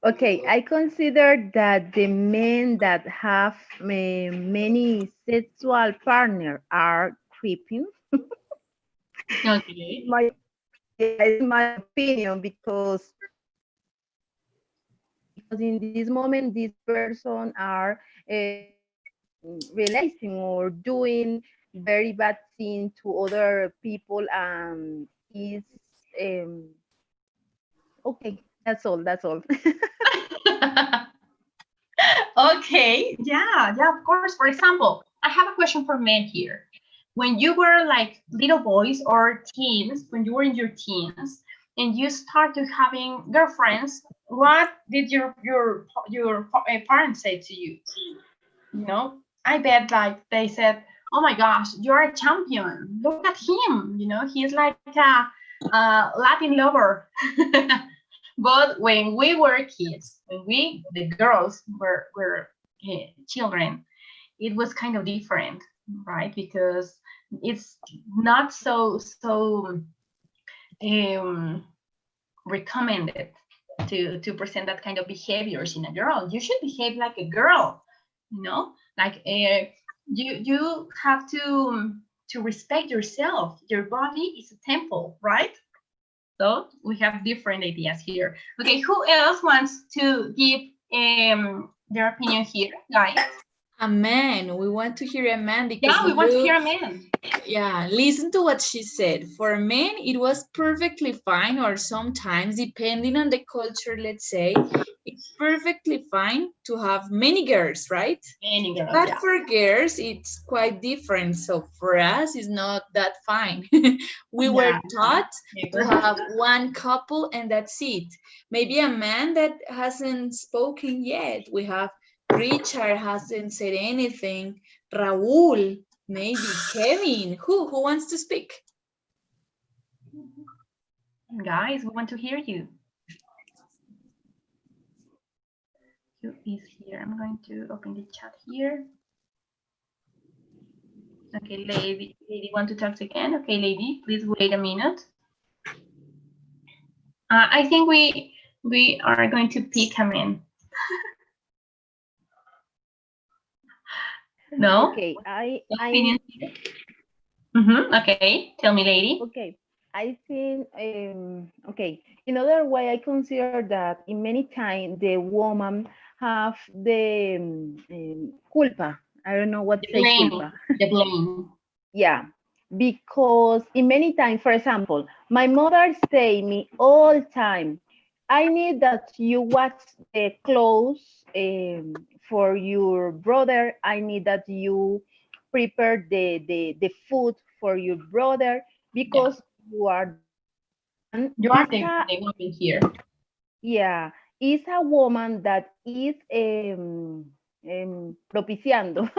Okay, I consider that the men that have many sexual partners are creeping. Okay. my opinion, because in this moment, this person are realizing or doing very bad things to other people, and is okay. That's all. Okay. Yeah, of course. For example, I have a question for men here. When you were like little boys or teens, when you were in your teens, and you started having girlfriends, what did your parents say to you? You know, I bet like they said, "Oh my gosh, you're a champion! Look at him! You know, he's like a Latin lover." But when we were kids, when the girls were children, it was kind of different, right? Because it's not so recommended to present that kind of behaviors in a girl. You should behave like a girl, you know, like you have to respect yourself. Your body is a temple, right? So we have different ideas here. Okay, who else wants to give their opinion here, guys? A man. We want to hear a man because we want to hear a man. Yeah, listen to what she said. For men, it was perfectly fine, or sometimes, depending on the culture, let's say, it's perfectly fine to have many girls, right? Many girls, but for girls, it's quite different. So for us, it's not that fine. We were taught to have one couple and that's it. Maybe a man that hasn't spoken yet. We have Richard hasn't said anything. Raúl, maybe Kevin. Who wants to speak? Guys, we want to hear you. Who is here? I'm going to open the chat here. Okay, lady want to talk again? Okay, lady, please wait a minute. I think we are going to pick a man. No? Okay, Okay, tell me, lady. Okay, I think, okay, in other way, I consider that in many times the woman have the culpa. I don't know what to say, culpa. The blame. Yeah, because in many times, for example, my mother say me all time, I need that you wash the clothes for your brother. I need that you prepare the food for your brother because you are the woman. You are the woman here. Yeah, is a woman that is propiciando.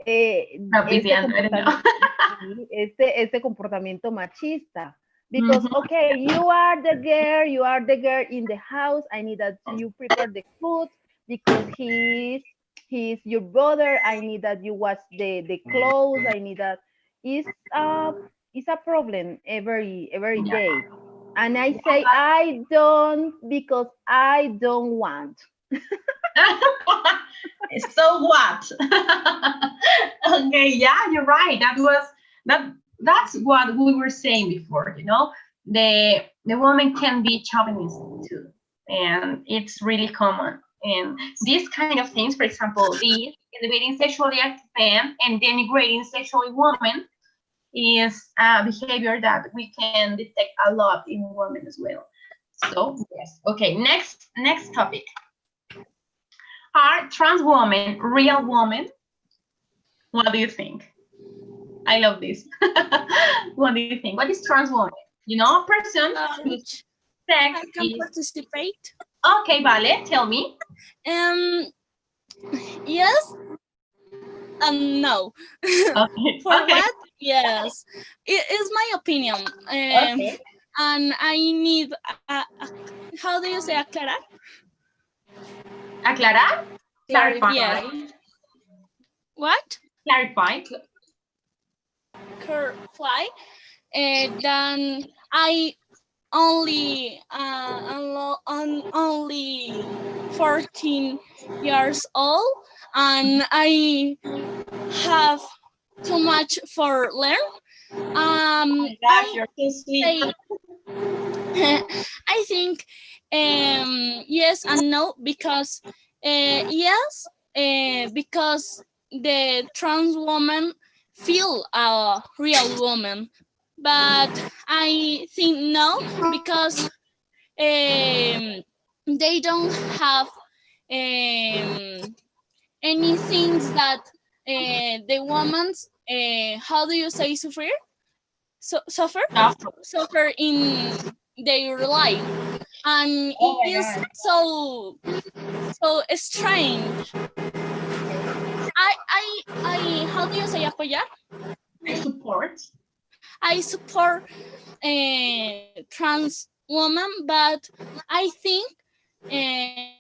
Este comportamiento machista. Because, okay, you are the girl in the house. I need that you prepare the food because he's your brother. I need that you wash the clothes. I need that. It's a problem every day. And I say, I don't, because I don't want. So what? Okay, yeah, you're right. That's what we were saying before, you know. The woman can be chauvinist too, and it's really common. And these kind of things, for example, the elevating sexually active men and denigrating sexually women is a behavior that we can detect a lot in women as well. So yes, okay. Next topic. Are trans women real women? What do you think? I love this. What do you think? What is trans woman? You know, a person whose sex I can participate. Okay, vale. Tell me. Yes and no. Okay. For what? Yes. It is my opinion. Okay. And I need, how do you say aclarar? Aclarar? Clarify. Yeah. What? Clarify. Clarify. Then I only 14 years old, and I have too much for learn. You're too sweet. I think yes and no, because yes, because the trans woman feel a real woman, but I think no, because they don't have any things that the woman's how do you say suffer in their life, and it is so strange. I how do you say apoyar? I support trans woman, but I think they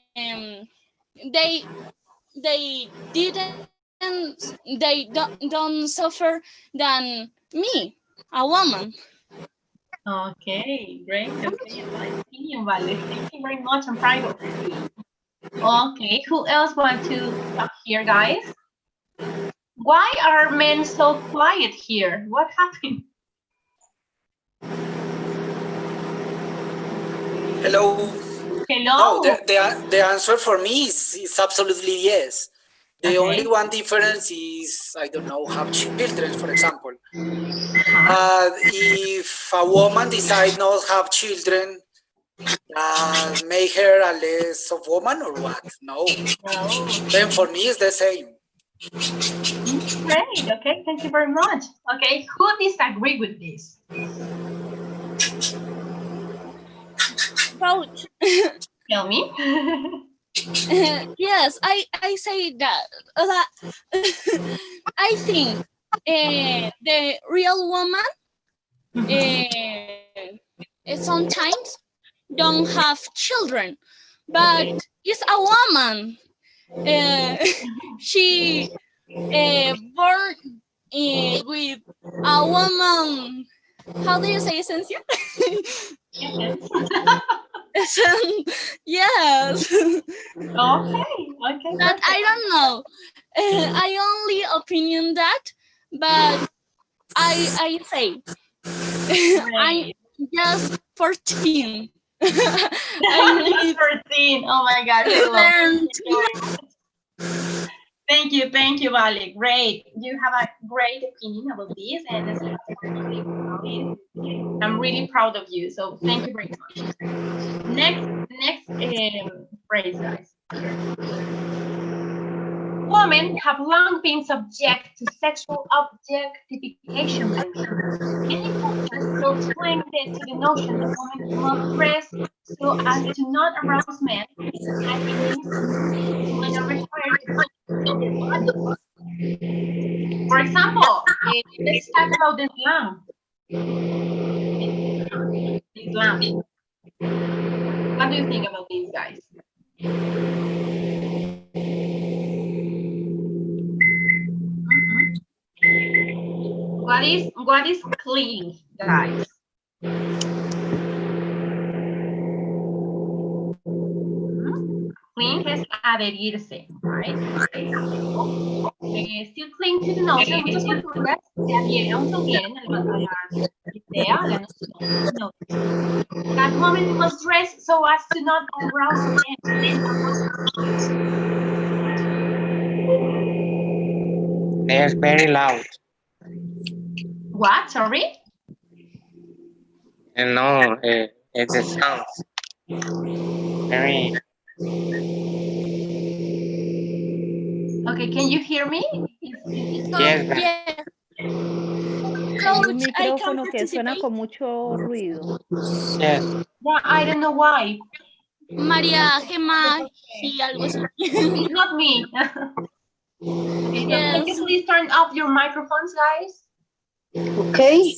don't suffer than me, a woman. Okay, great. Okay, opinion, Vale. Thank you very much. I'm proud of you. Okay, who else wants to talk here, guys? Why are men so quiet here? What happened? Hello. Hello. No, the answer for me is absolutely yes. The only one difference is, I don't know, have children, for example. If a woman decides not to have children, make her a less of woman or what? No. Then for me, it's the same. Great. Okay, thank you very much. Okay, who disagree with this? Both. Tell me. Yes, I say that I think the real woman sometimes don't have children, but is a woman. She born with a woman. How do you say esencia? Yes. Okay. But I don't know. I only opinion that, but I say I'm just 14. I need 13. Oh my gosh, I love it. Thank you, Vale. Great. You have a great opinion about this, and I'm really proud of you. So thank you very much. Next phrase, guys. Women have long been subject to sexual objectification by men. Many cultures still cling to the notion that women must dress so as to not arouse men, and in many societies, women are required to control their bodies. For example, let's talk about Islam. Islam. What do you think about these guys? What is clean, guys? Clean es adherirse, right? Still cling to the notion, muchas culturas se adhieren, aún se adhieren a la idea, a la noción, that women must dress so as to not arouse men. They're very loud. What? Sorry? No, it's the sounds. Very. Okay, can you hear me? Yes, Hay un micrófono que suena con mucho ruido. Yes. Yeah, I don't know why. María Gemma y algo así. It's not me. Okay, so can you please turn off your microphones, guys? Okay.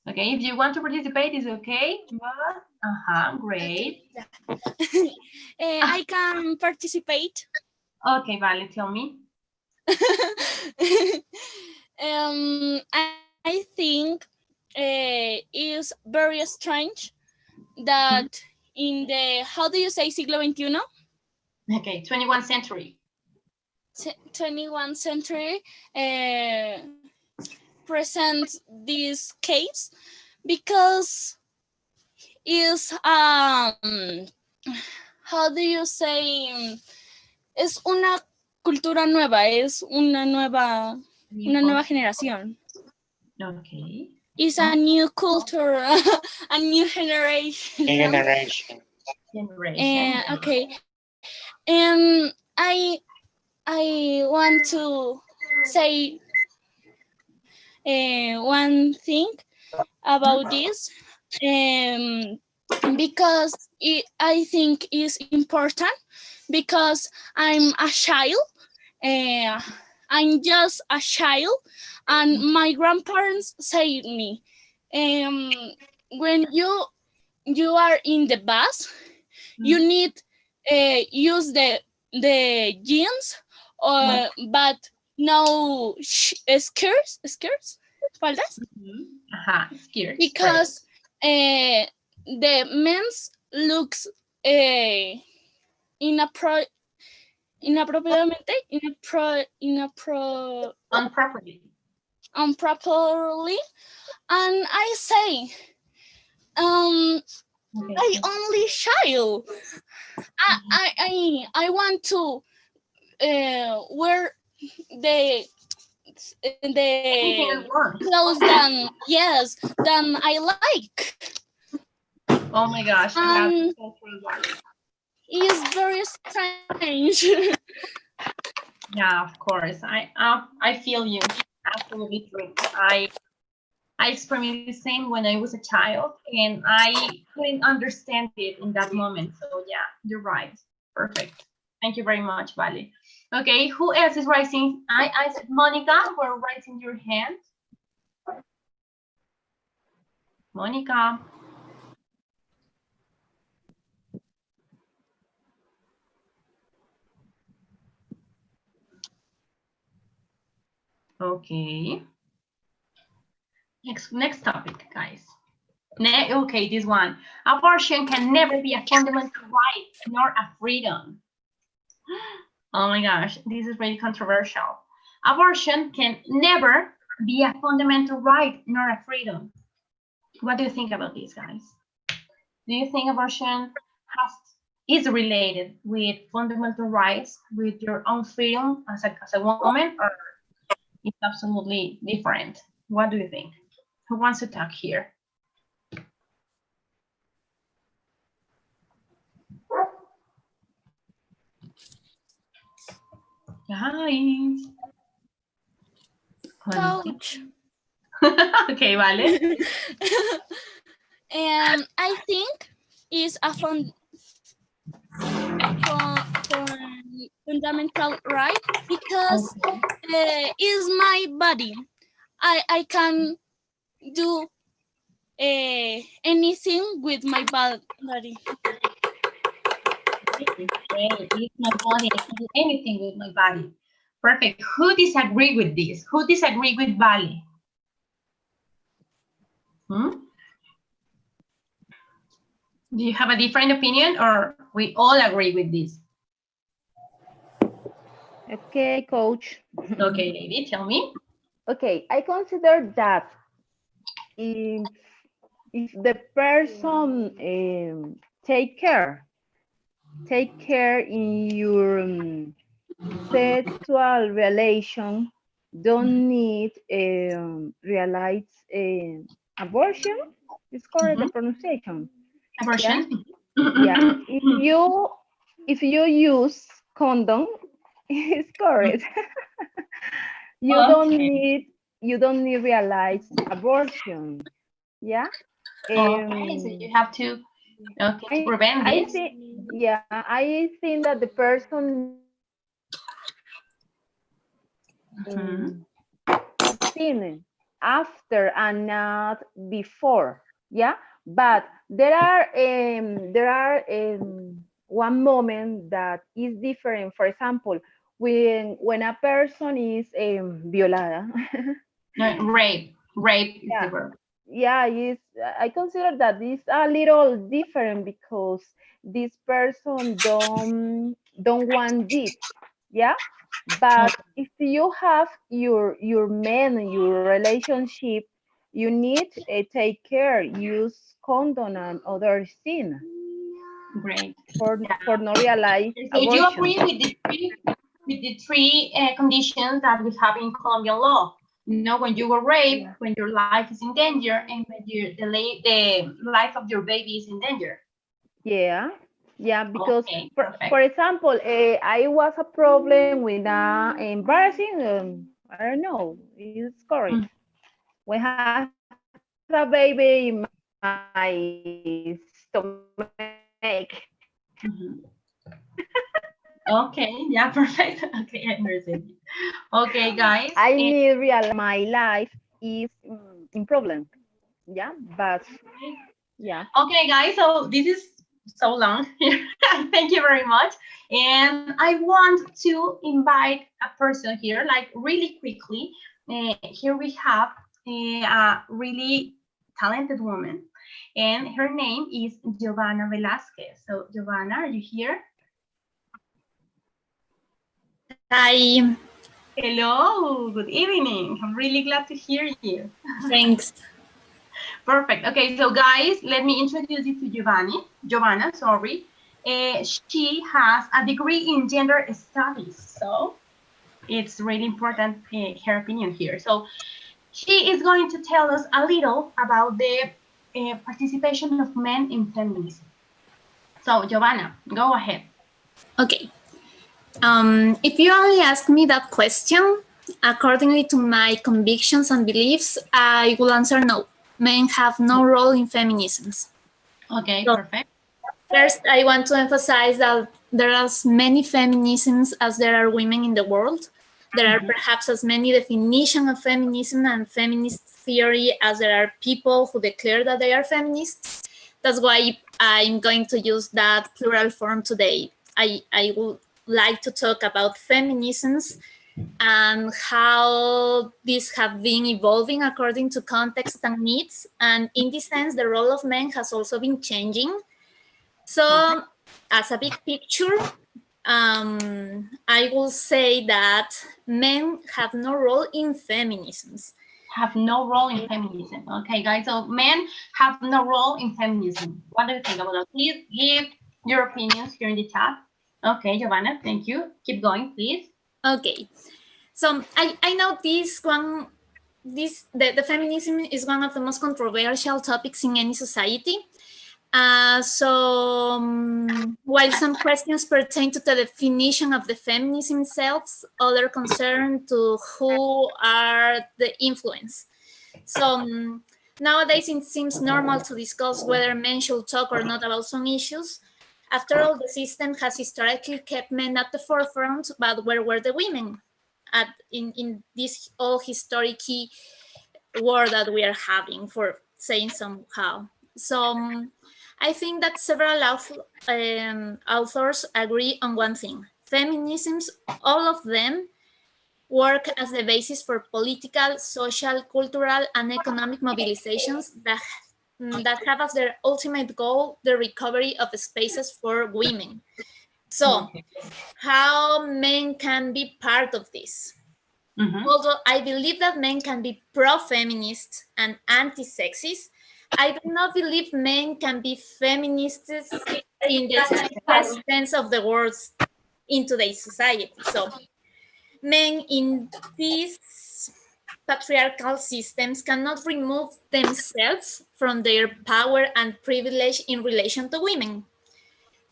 Okay, if you want to participate, it's okay. Great. I can participate. Okay, Vale, tell me. I think is very strange that in the, how do you say siglo XXI? Okay, 21st century. 21st century presents this case because is how do you say, es una cultura nueva, es una nueva generación. Okay. It's a new culture, a new generation. Okay. And I want to say one thing about this, because I think it's important, because I'm a child, I'm just a child, and my grandparents say to me, when you are in the bus, you need use the jeans, but no skirts, faldas, skirts, because the men's looks improperly, and I say, I only child. I want to wear the clothes than I like. Oh my gosh. It's very strange. Yeah, of course. I feel you. Absolutely true. I experienced the same when I was a child, and I couldn't understand it in that moment. So yeah, you're right. Perfect. Thank you very much, Vale. Okay, who else is raising? I said Monica, we're raising your hand. Monica. Okay. Next topic, guys. Okay, this one. Abortion can never be a fundamental right nor a freedom. Oh my gosh, this is really controversial. Abortion can never be a fundamental right nor a freedom. What do you think about this, guys? Do you think abortion is related with fundamental rights, with your own freedom as a woman, or it's absolutely different? What do you think? Who wants to talk here? Guys. Coach. Okay, vale. I think is a fundamental right because it's my body. I can do anything with my body. It's my body. I can do anything with my body. Perfect. Who disagree with this? Who disagree with Vale? Do you have a different opinion, or we all agree with this? Okay, coach. Okay, lady, tell me. Okay, I consider that if the person take care in your sexual relation, don't need realize abortion. Is correct the pronunciation? Abortion. Yeah. If you use condom, it's correct. you don't need realize abortion. Yeah. Okay, so you have to prevent this. I think that the person sin after and not before. Yeah, but there are one moment that is different. For example, when a person is violada. Rape is the verb. Yeah, I consider that it's a little different because this person don't want it. Yeah, but if you have your man, your relationship, you need take care, use condom and other things. Great. For not realize so abortion. You agree with the three conditions that we have in Colombian law? You know, when you were raped, when your life is in danger, and when the life of your baby is in danger. Yeah, because for example, I was a problem with embarrassing. I don't know. It's correct. We have a baby in my stomach. Okay, yeah, perfect. Okay, I understand. Okay, guys. I need realize my life is in problem. Yeah, but yeah. Okay, guys, so this is so long here. Thank you very much. And I want to invite a person here, like really quickly. Here we have a really talented woman, and her name is Giovanna Velasquez. So, Giovanna, are you here? Hi. Hello, good evening. I'm really glad to hear you. Thanks. Perfect. Okay, so guys, let me introduce you to Giovanna, sorry. She has a degree in gender studies, so it's really important, her opinion here. So she is going to tell us a little about the participation of men in feminism. So Giovanna, go ahead. Okay. If you only ask me that question, accordingly to my convictions and beliefs, I will answer no. Men have no role in feminisms. Okay, so, perfect. First, I want to emphasize that there are as many feminisms as there are women in the world. There are perhaps as many definitions of feminism and feminist theory as there are people who declare that they are feminists. That's why I'm going to use that plural form today. I would like to talk about feminisms and how these have been evolving according to context and needs. And in this sense, the role of men has also been changing. So as a big picture, I will say that men have no role in feminisms. Have no role in feminism. Okay, guys, so men have no role in feminism. What do you think about that? Please give your opinions here in the chat. Okay, Giovanna, thank you. Keep going, please. Okay, so I know the feminism is one of the most controversial topics in any society. While some questions pertain to the definition of the feminism itself, others concern to who are the influence. So nowadays it seems normal to discuss whether men should talk or not about some issues. After all, the system has historically kept men at the forefront, but where were the women in this all historic war that we are having, for saying somehow? So I think that several authors agree on one thing. Feminisms, all of them, work as the basis for political, social, cultural, and economic mobilizations that have as their ultimate goal the recovery of spaces for women. So, how men can be part of this? Although I believe that men can be pro-feminist and anti-sexist, I do not believe men can be feminists in the strictest sense of the words in today's society. So men in these patriarchal systems cannot remove themselves from their power and privilege in relation to women.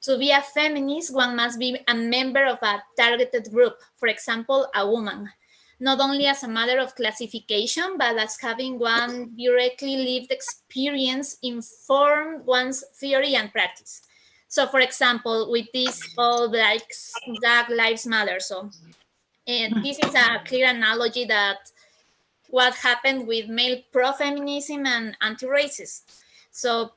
To be a feminist, one must be a member of a targeted group, for example, a woman, not only as a matter of classification, but as having one directly lived experience inform one's theory and practice. So, for example, with this all Black Lives Matter. So, this is a clear analogy that what happened with male pro-feminism and anti-racist. So,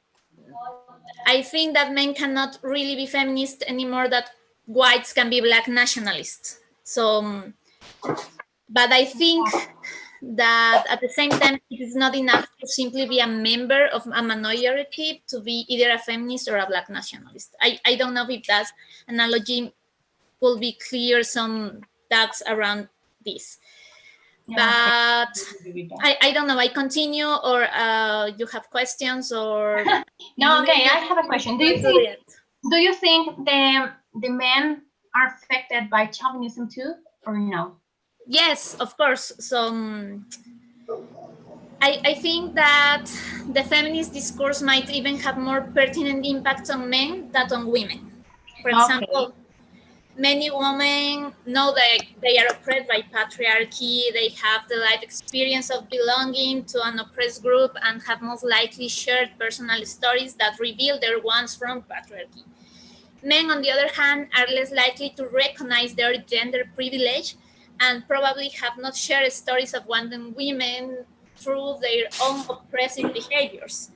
I think that men cannot really be feminist anymore, that whites can be Black nationalists. So, but I think that at the same time, it is not enough to simply be a member of a minority to be either a feminist or a Black nationalist. I don't know if that analogy will be clear, some doubts around this. But I don't know, I continue, or you have questions, or no, okay, I have a question. Do you think the men are affected by chauvinism too, or no? Yes, of course. So I think that the feminist discourse might even have more pertinent impact on men than on women. For example, many women know that they are oppressed by patriarchy, they have the life experience of belonging to an oppressed group, and have most likely shared personal stories that reveal their wounds from patriarchy. Men, on the other hand, are less likely to recognize their gender privilege and probably have not shared stories of wanting women through their own oppressive behaviors,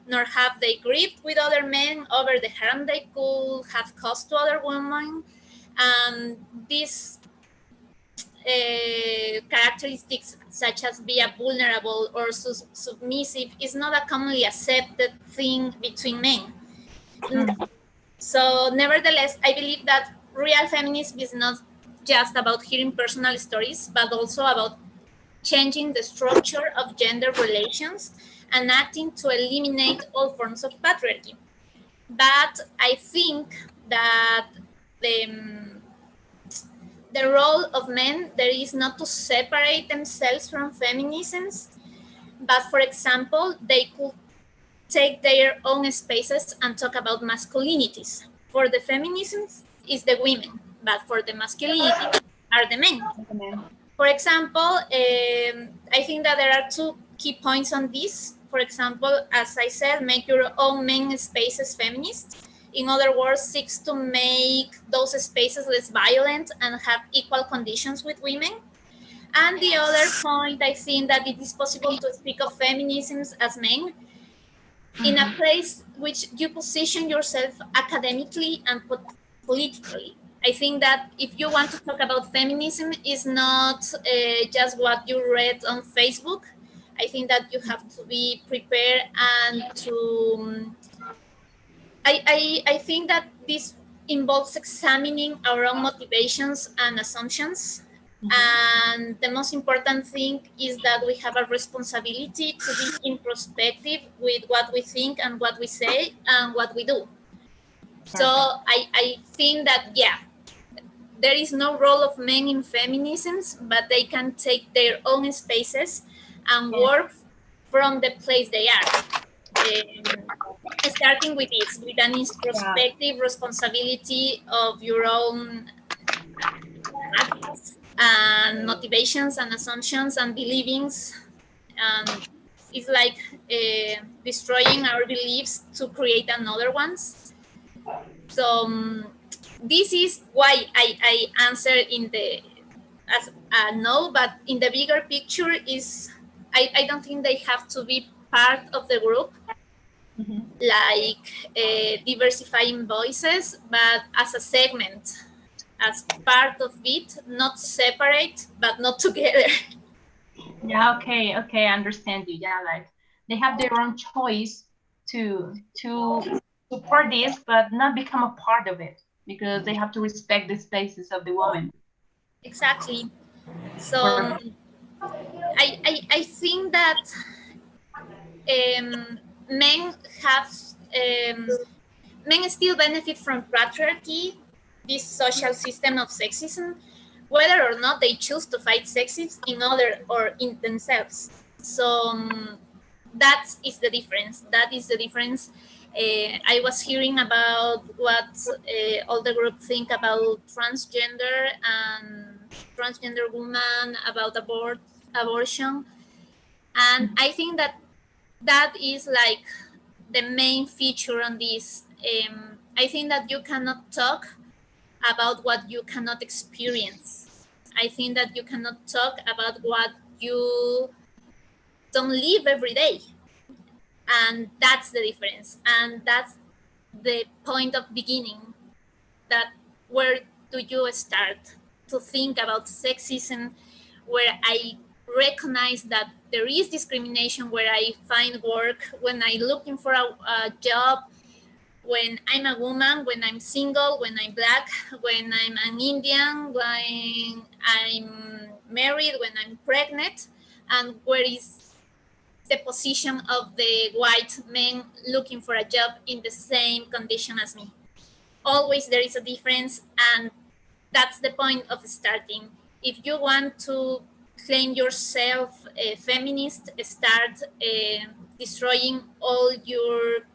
nor have they grieved with other men over the harm they could have caused to other women. These characteristics, such as being vulnerable or submissive, is not a commonly accepted thing between men. So, nevertheless, I believe that real feminism is not just about hearing personal stories, but also about changing the structure of gender relations and acting to eliminate all forms of patriarchy. But I think that the role of men there is not to separate themselves from feminisms, but, for example, they could take their own spaces and talk about masculinities. For the feminisms is the women, but for the masculinity are the men. For example, I think that there are two key points on this. For example, as I said, make your own men spaces feminist. In other words, seeks to make those spaces less violent and have equal conditions with women. And the other point, I think that it is possible to speak of feminisms as men in a place which you position yourself academically and politically. I think that if you want to talk about feminism, is not just what you read on Facebook. I think that you have to be prepared and to. I think that this involves examining our own motivations and assumptions. And the most important thing is that we have a responsibility to be introspective with what we think and what we say and what we do. So I think that, yeah, there is no role of men in feminisms, but they can take their own spaces and work from the place they are. Starting with this, with an introspective responsibility of your own acts and motivations and assumptions and beliefs. And it's like destroying our beliefs to create another ones. So this is why I answer in the as a no, but in the bigger picture is I don't think they have to be part of the group, like diversifying voices, but as a segment, as part of it, not separate, but not together. Yeah, okay, I understand you. Yeah, like they have their own choice to support this, but not become a part of it because they have to respect the spaces of the woman. Exactly. So I think that men have men still benefit from patriarchy, this social system of sexism, whether or not they choose to fight sexism in other or in themselves. So that is the difference. That is the difference. I was hearing about what all the group think about transgender and transgender women, about abortion. And I think that that is like the main feature on this. I think that you cannot talk about what you cannot experience. I think that you cannot talk about what you don't live every day. And that's the difference. And that's the point of beginning, that where do you start to think about sexism, where I recognize that there is discrimination, where I find work, when I'm looking for a job, when I'm a woman, when I'm single, when I'm Black, when I'm an Indian, when I'm married, when I'm pregnant, and where is the position of the white men looking for a job in the same condition as me. Always there is a difference, and that's the point of starting. If you want to claim yourself a feminist, start destroying all your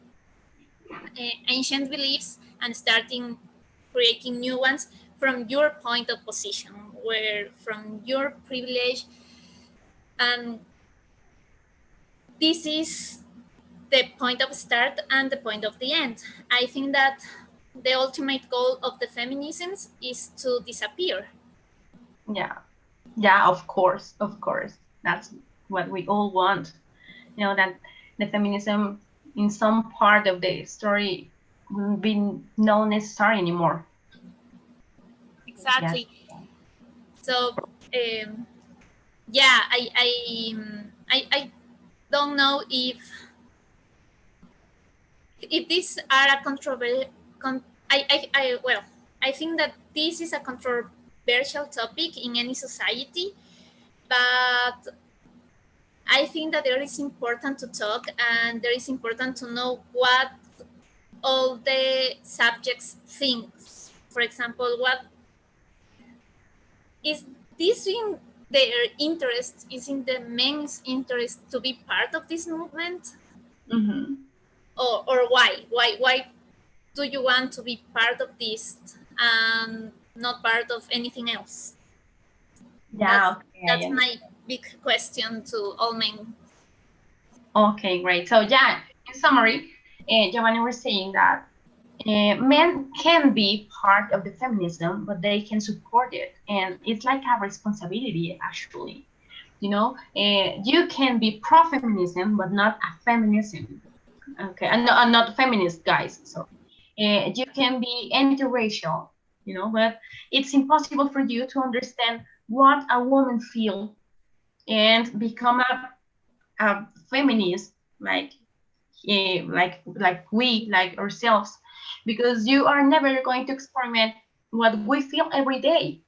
ancient beliefs and starting creating new ones from your point of position, where from your privilege. And this is the point of start and the point of the end. I think that the ultimate goal of the feminisms is to disappear. Yeah, of course. That's what we all want. You know, that the feminism in some part of the story will be not necessary anymore. Exactly. Yes. So yeah, I don't know if these are a controversial. I think that this is a controversial topic in any society, but I think that there is important to talk, and there is important to know what all the subjects think. For example, what is this in their interest? Is in the men's interest to be part of this movement? Or why? Why do you want to be part of this and not part of anything else? Yeah, that's my big question to all men. Okay, great. So yeah, in summary, Giovanni was saying that men can be part of the feminism, but they can support it, and it's like a responsibility, actually. You know, you can be pro-feminism, but not a feminism. Okay, I'm not feminist, guys. So you can be anti-racial, you know, but it's impossible for you to understand what a woman feels and become a feminist like we, like ourselves, because you are never going to experiment what we feel every day.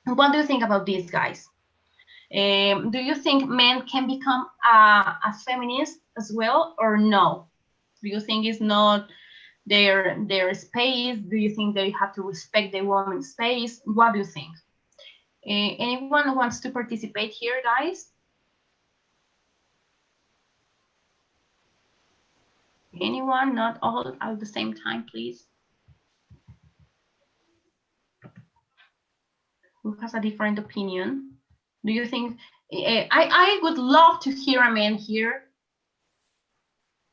What do you think about this, guys? Do you think men can become a feminist as well, or no? Do you think it's not their space? Do you think they have to respect the woman's space? What do you think? Anyone wants to participate here, guys? Anyone? Not all at the same time, please. Who has a different opinion? Do you think? I would love to hear a man here.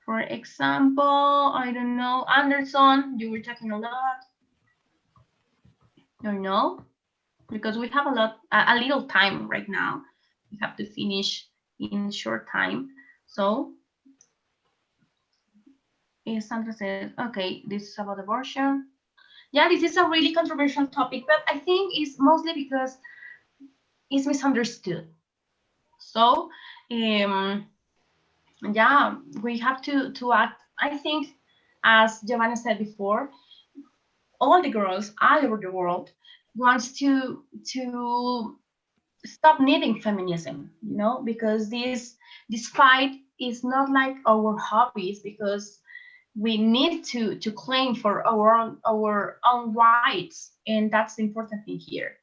For example, I don't know, Anderson, you were talking a lot. Or no? Because we have a little time right now. We have to finish in short time. So, Sandra says, okay, this is about abortion. Yeah, this is a really controversial topic, but I think it's mostly because it's misunderstood. So, yeah, we have to act. I think, as Giovanna said before, all the girls all over the world wants to stop needing feminism, you know, because this fight is not like our hobbies, because we need to claim for our own rights, and that's the important thing here.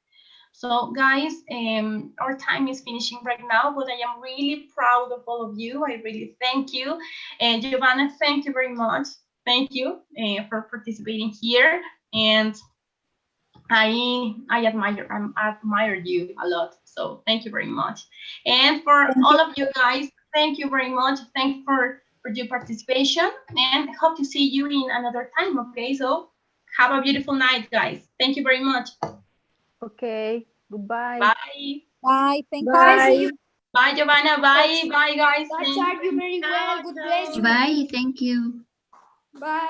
So guys, our time is finishing right now, but I am really proud of all of you. I really thank you. And Giovanna, thank you very much. Thank you for participating here. And I admire you a lot. So thank you very much. And for all of you guys, thank you very much. Thank you for your participation, and hope to see you in another time. Okay, so have a beautiful night, guys. Thank you very much. Okay, goodbye. Bye. Bye. Thank you. Bye. Bye, Giovanna. Bye. Bye, guys. Bye, you very well. God bless you. Bye. Thank you. Bye.